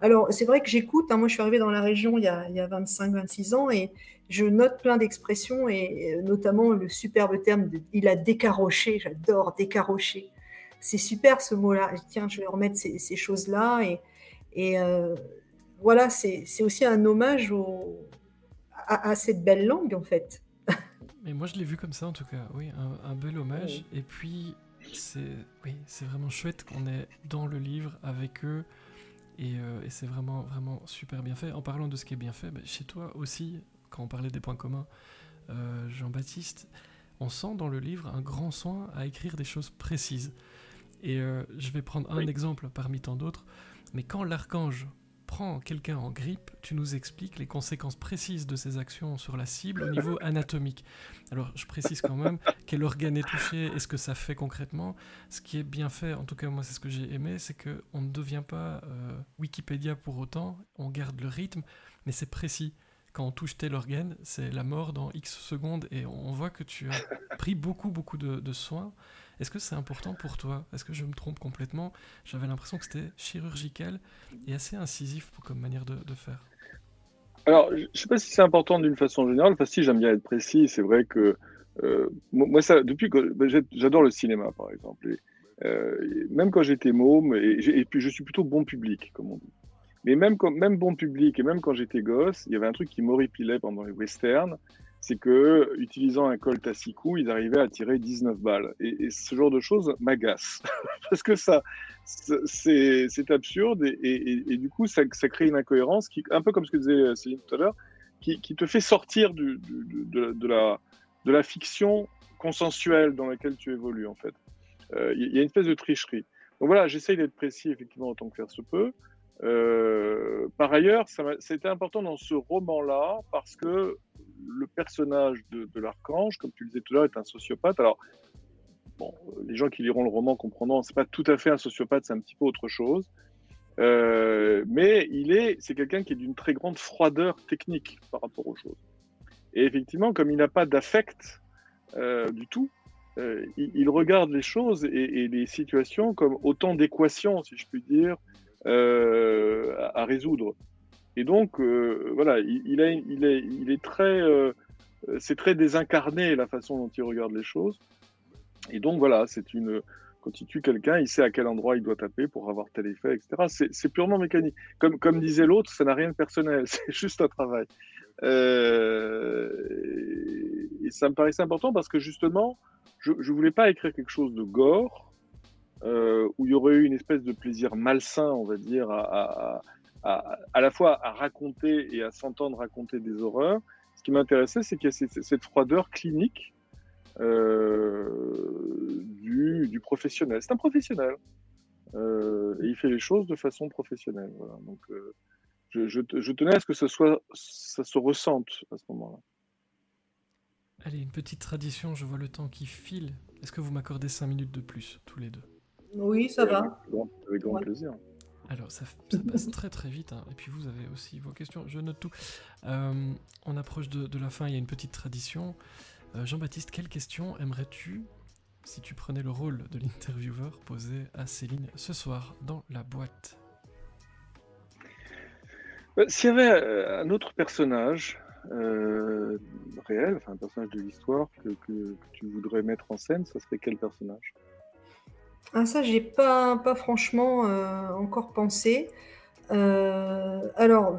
Alors, c'est vrai que j'écoute, hein, moi je suis arrivée dans la région il y a 25-26 ans, et je note plein d'expressions, et notamment le superbe terme de « il a décaroché », j'adore « décarocher ». C'est super ce mot-là. Tiens, je vais remettre ces choses-là, et voilà, c'est aussi un hommage à cette belle langue, en fait. Mais moi, je l'ai vu comme ça, en tout cas. Oui, un bel hommage. Et puis, oui, c'est vraiment chouette qu'on est dans le livre avec eux. Et c'est vraiment, vraiment super bien fait. En parlant de ce qui est bien fait, chez toi aussi, quand on parlait des points communs, Jean-Baptiste, on sent dans le livre un grand soin à écrire des choses précises. Et je vais prendre un exemple parmi tant d'autres. Mais quand l'archange prend quelqu'un en grippe, tu nous expliques les conséquences précises de ses actions sur la cible au niveau anatomique. Alors, je précise quand même quel organe est touché et ce que ça fait concrètement. Ce qui est bien fait, en tout cas moi c'est ce que j'ai aimé, c'est qu'on ne devient pas Wikipédia pour autant, on garde le rythme, mais c'est précis. Quand on touche tel organe, c'est la mort dans X secondes, et on voit que tu as pris beaucoup, beaucoup de soins. Est-ce que c'est important pour toi? Est-ce que je me trompe complètement? J'avais l'impression que c'était chirurgical et assez incisif comme manière de faire. Alors, je ne sais pas si c'est important d'une façon générale. Enfin, si, j'aime bien être précis. C'est vrai que moi, ça, depuis que j'adore le cinéma, par exemple. Et même quand j'étais môme, et puis je suis plutôt bon public, comme on dit. Mais même bon public, et même quand j'étais gosse, il y avait un truc qui m'horripilait pendant les westerns, c'est que, utilisant un Colt à 6 coups, ils arrivaient à tirer 19 balles. Et ce genre de choses m'agace. Parce que c'est absurde, et du coup, ça crée une incohérence, un peu comme ce que disait Céline tout à l'heure, qui te fait sortir de la fiction consensuelle dans laquelle tu évolues, en fait. Il y a une espèce de tricherie. Donc voilà, j'essaye d'être précis, effectivement, autant que faire se peut. Par ailleurs, c'était important dans ce roman-là parce que le personnage de l'archange, comme tu le disais tout à l'heure, est un sociopathe. Alors, bon, les gens qui liront le roman comprendront, c'est pas tout à fait un sociopathe, c'est un petit peu autre chose. Mais c'est quelqu'un qui est d'une très grande froideur technique par rapport aux choses. Et effectivement, comme il n'a pas d'affect du tout, il regarde les choses et les situations comme autant d'équations, si je puis dire, à résoudre. Et donc, voilà, il est très, c'est très désincarné la façon dont il regarde les choses. Et donc, voilà, quand il tue quelqu'un, il sait à quel endroit il doit taper pour avoir tel effet, etc. C'est purement mécanique. Comme disait l'autre, ça n'a rien de personnel, c'est juste un travail. Et ça me paraissait important parce que justement, je ne voulais pas écrire quelque chose de gore, où il y aurait eu une espèce de plaisir malsain, on va dire, à la fois à raconter et à s'entendre raconter des horreurs. Ce qui m'intéressait, c'est qu'il y a cette froideur clinique du professionnel. C'est un professionnel. Et il fait les choses de façon professionnelle. Voilà. Donc, je tenais à ce que ça se ressente à ce moment-là. Allez, une petite tradition, je vois le temps qui file. Est-ce que vous m'accordez 5 minutes de plus, tous les deux? Oui, ça va. Avec grand Ouais. plaisir. Alors, ça passe très très vite, hein. Et puis vous avez aussi vos questions, je note tout. On approche de la fin, il y a une petite tradition. Jean-Baptiste, quelle question aimerais-tu, si tu prenais le rôle de l'intervieweur, poser à Céline ce soir dans la boîte? S'il y avait un autre personnage réel, enfin un personnage de l'histoire que tu voudrais mettre en scène, ça serait quel personnage? Ah ça, j'ai pas franchement encore pensé. Alors,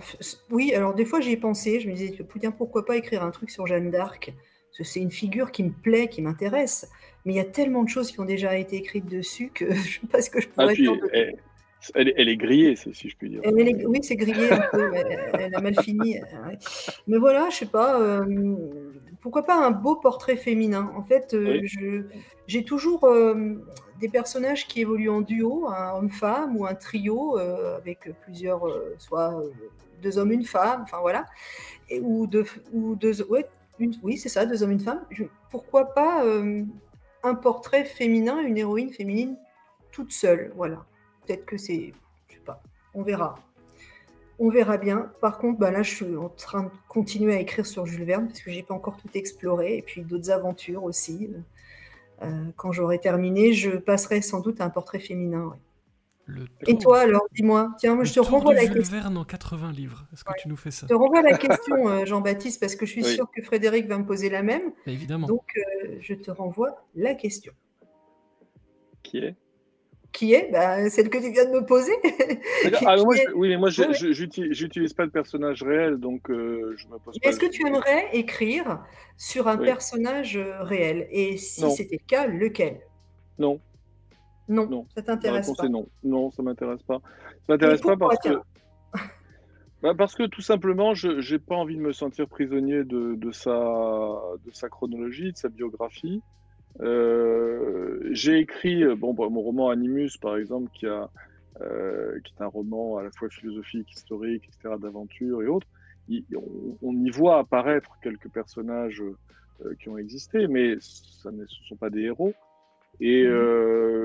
oui, alors des fois j'y ai pensé, je me disais, putain, pourquoi pas écrire un truc sur Jeanne d'Arc? Parce que c'est une figure qui me plaît, qui m'intéresse. Mais il y a tellement de choses qui ont déjà été écrites dessus que je sais pas ce que je pourrais faire de... Elle est grillée, si je puis dire. Oui, c'est grillé un peu, elle a mal fini. Ouais. Mais voilà, je sais pas, pourquoi pas un beau portrait féminin? En fait, Oui. j'ai toujours des personnages qui évoluent en duo, un homme-femme ou un trio avec plusieurs, soit 2 hommes, 1 femme, enfin voilà, ou deux, ouais, oui, c'est ça, 2 hommes, 1 femme. Pourquoi pas un portrait féminin, une héroïne féminine toute seule, voilà. Peut-être que c'est, je sais pas, on verra. On verra bien. Par contre, là, je suis en train de continuer à écrire sur Jules Verne parce que j'ai pas encore tout exploré et puis d'autres aventures aussi. Quand j'aurai terminé, je passerai sans doute à un portrait féminin. Ouais. Et toi, alors, dis-moi. Tiens, moi, je te renvoie la Jules question. Verne en 80 livres. Est-ce que tu nous fais ça? Je te renvoie la question, Jean-Baptiste, parce que je suis Oui. sûre que Frédéric va me poser la même. Mais évidemment. Donc, je te renvoie la question. Qui est? Qui est celle que tu viens de me poser. Oui, mais moi, j'utilise pas de personnage réel, donc je me pose pas. Est-ce que tu aimerais écrire sur un personnage réel? Et si c'était le cas, lequel? Non. Non, ça t'intéresse pas? Non, ça m'intéresse pas. Ça m'intéresse pas parce que tout simplement, je n'ai pas envie de me sentir prisonnier de sa chronologie, de sa biographie. J'ai écrit mon roman Animus, par exemple, qui est un roman à la fois philosophique, historique, etc., d'aventure et autres. On y voit apparaître quelques personnages qui ont existé, mais ce ne sont pas des héros. Et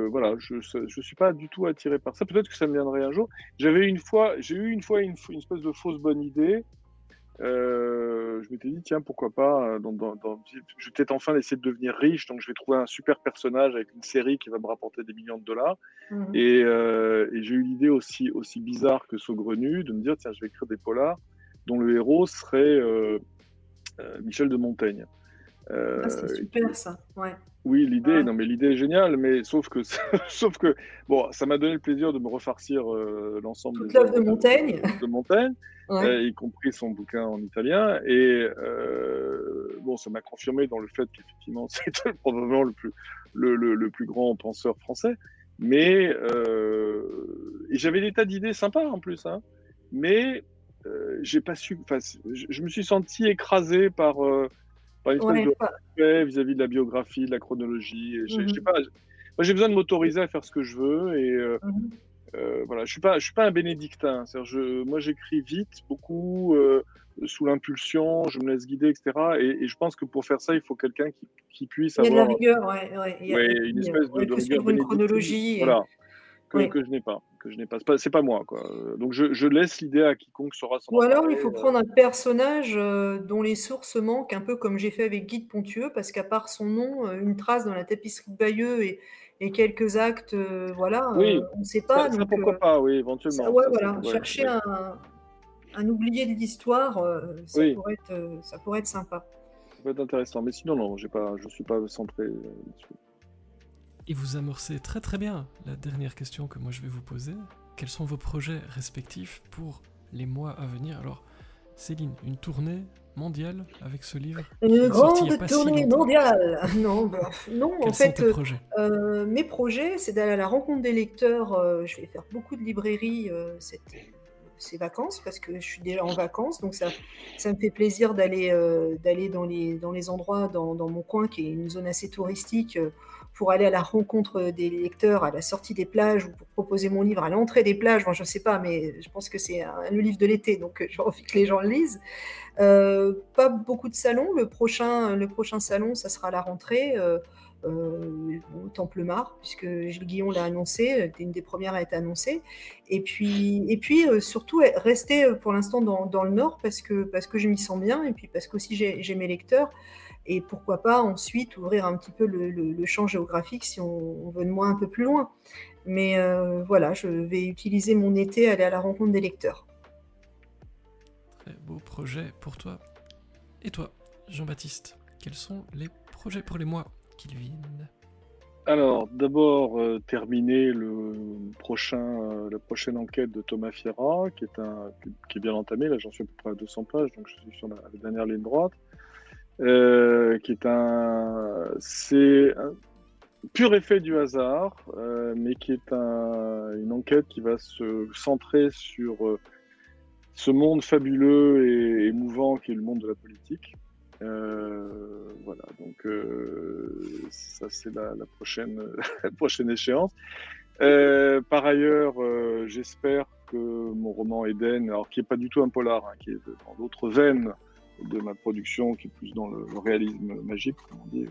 voilà, je suis pas du tout attiré par ça. Peut-être que ça me viendrait un jour. J'ai eu une fois une espèce de fausse bonne idée. Je m'étais dit, tiens, pourquoi pas, je vais peut-être enfin essayer de devenir riche, donc je vais trouver un super personnage avec une série qui va me rapporter des millions de dollars. Et j'ai eu l'idée aussi bizarre que saugrenue de me dire, tiens, je vais écrire des polars dont le héros serait Michel de Montaigne. C'est super ça, ouais. Oui, l'idée est géniale, mais sauf que bon, ça m'a donné le plaisir de me refarcir l'ensemble des œuvres de Montaigne, ouais. Y compris son bouquin en italien, et bon, ça m'a confirmé dans le fait qu'effectivement c'était probablement le plus grand penseur français, mais et j'avais des tas d'idées sympas en plus, hein, mais j'ai pas su, je me suis senti écrasé par une espèce de respect vis-à-vis de la biographie, de la chronologie. Moi, j'ai besoin de m'autoriser à faire ce que je veux. Et voilà, je suis pas un bénédictin. Moi, j'écris vite, beaucoup, sous l'impulsion, je me laisse guider, etc. Et je pense que pour faire ça, il faut quelqu'un qui puisse avoir... Il y a de la rigueur, une espèce de rigueur une chronologie. Voilà, que je n'ai pas. que je n'ai pas. C'est pas moi, quoi. Donc je laisse l'idée à quiconque saura s'en Ou alors, il emparer. faut prendre un personnage dont les sources manquent, un peu comme j'ai fait avec Guy de Pontieux, parce qu'à part son nom, une trace dans la tapisserie de Bayeux et quelques actes, voilà, Oui, on ne sait pas. ça Donc, pourquoi pas, oui, ça, éventuellement. ouais, Ça, voilà, ouais, chercher ouais. un oublié de l'histoire, Oui, ça pourrait être sympa. ça peut être intéressant. Mais sinon, non, je suis pas centré là-dessus. Et vous amorcez très très bien la dernière question que moi je vais vous poser. Quels sont vos projets respectifs pour les mois à venir? Alors, Céline, une tournée mondiale avec ce livre qui Une est sorti il n'y a grande pas si tournée longtemps. mondiale. Non, non, en Quels sont fait, tes projets? mes projets, c'est d'aller à la rencontre des lecteurs. Je vais faire beaucoup de librairies ces vacances, parce que je suis déjà en vacances, donc ça me fait plaisir d'aller dans les endroits dans mon coin, qui est une zone assez touristique, pour aller à la rencontre des lecteurs à la sortie des plages, ou pour proposer mon livre à l'entrée des plages. Enfin, je ne sais pas, mais je pense que c'est le livre de l'été, donc j'ai envie que les gens le lisent. Pas beaucoup de salons. Le prochain salon, ça sera à la rentrée, au Temple-Mare, puisque Gilles Guillon l'a annoncé, une des premières à être annoncée. Et puis surtout, rester pour l'instant dans le Nord, parce que je m'y sens bien, et puis parce qu'aussi j'ai mes lecteurs. Et pourquoi pas ensuite ouvrir un petit peu le champ géographique si on veut de moi un peu plus loin. Mais voilà, je vais utiliser mon été à aller à la rencontre des lecteurs. Très beau projet pour toi. Et toi, Jean-Baptiste, quels sont les projets pour les mois qui viennent? Alors, d'abord, terminer la prochaine enquête de Thomas Fiera, qui est bien entamée. Là, j'en suis à peu près à 200 pages, donc je suis sur la dernière ligne droite. C'est un pur effet du hasard, mais qui est une enquête qui va se centrer sur ce monde fabuleux et émouvant qui est le monde de la politique. Voilà, donc ça c'est la prochaine échéance. Par ailleurs, j'espère que mon roman Eden, alors qui est pas du tout un polar, hein, qui est dans l'autre veine de ma production, qui est plus dans le réalisme magique, comme on dit,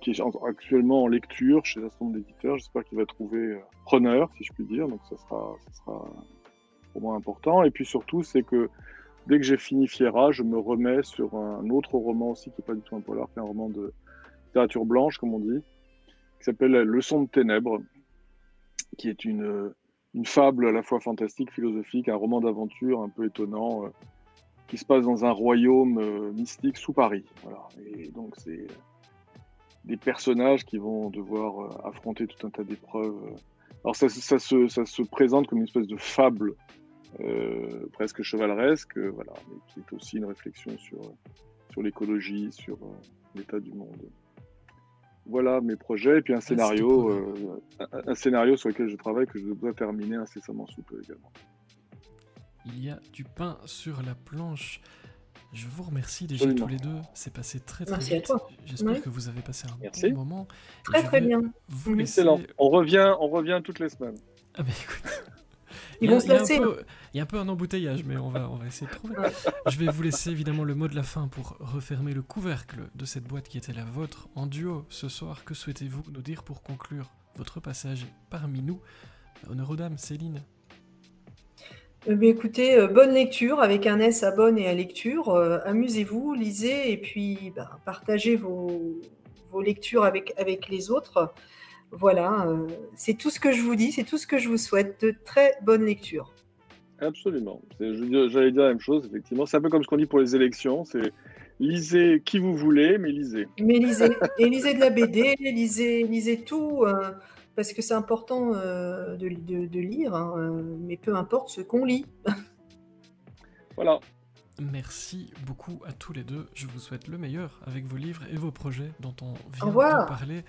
qui est actuellement en lecture chez un certain nombre d'éditeurs. J'espère qu'il va trouver preneur, si je puis dire, donc ça sera pour moi important. Et puis surtout, c'est que dès que j'ai fini Fiera, je me remets sur un autre roman aussi, qui n'est pas du tout un polar, qui est un roman de littérature blanche, comme on dit, qui s'appelle Leçon de ténèbres, qui est une fable à la fois fantastique, philosophique, un roman d'aventure un peu étonnant, qui se passe dans un royaume mystique sous Paris. Voilà. Et donc c'est des personnages qui vont devoir affronter tout un tas d'épreuves. Alors ça se présente comme une espèce de fable presque chevaleresque, voilà, mais qui est aussi une réflexion sur l'écologie, sur l'état du monde. Voilà mes projets, et puis un scénario sur lequel je travaille, que je dois terminer incessamment sous peu également. Il y a du pain sur la planche. Je vous remercie déjà tous les deux, c'est passé très très vite. J'espère que vous avez passé un bon moment. Très bien. Excellent. On revient toutes les semaines. Ah bah écoute, ils vont se lasser. Il y a un peu un embouteillage, mais on va essayer de trouver. Je vais vous laisser évidemment le mot de la fin pour refermer le couvercle de cette boîte qui était la vôtre en duo ce soir. Que souhaitez-vous nous dire pour conclure votre passage parmi nous? Honneur aux dames, Céline. Écoutez, bonne lecture, avec un S à bonne et à lecture. Amusez-vous, lisez, et puis partagez vos lectures avec les autres. Voilà, c'est tout ce que je vous dis, c'est tout ce que je vous souhaite. De très bonnes lectures. Absolument. J'allais dire la même chose, effectivement. C'est un peu comme ce qu'on dit pour les élections, c'est lisez qui vous voulez, mais lisez. Mais lisez. Et lisez de la BD, lisez tout, parce que c'est important de lire, hein, mais peu importe ce qu'on lit. Voilà. Merci beaucoup à tous les deux. Je vous souhaite le meilleur avec vos livres et vos projets dont on vient Au revoir. de parler.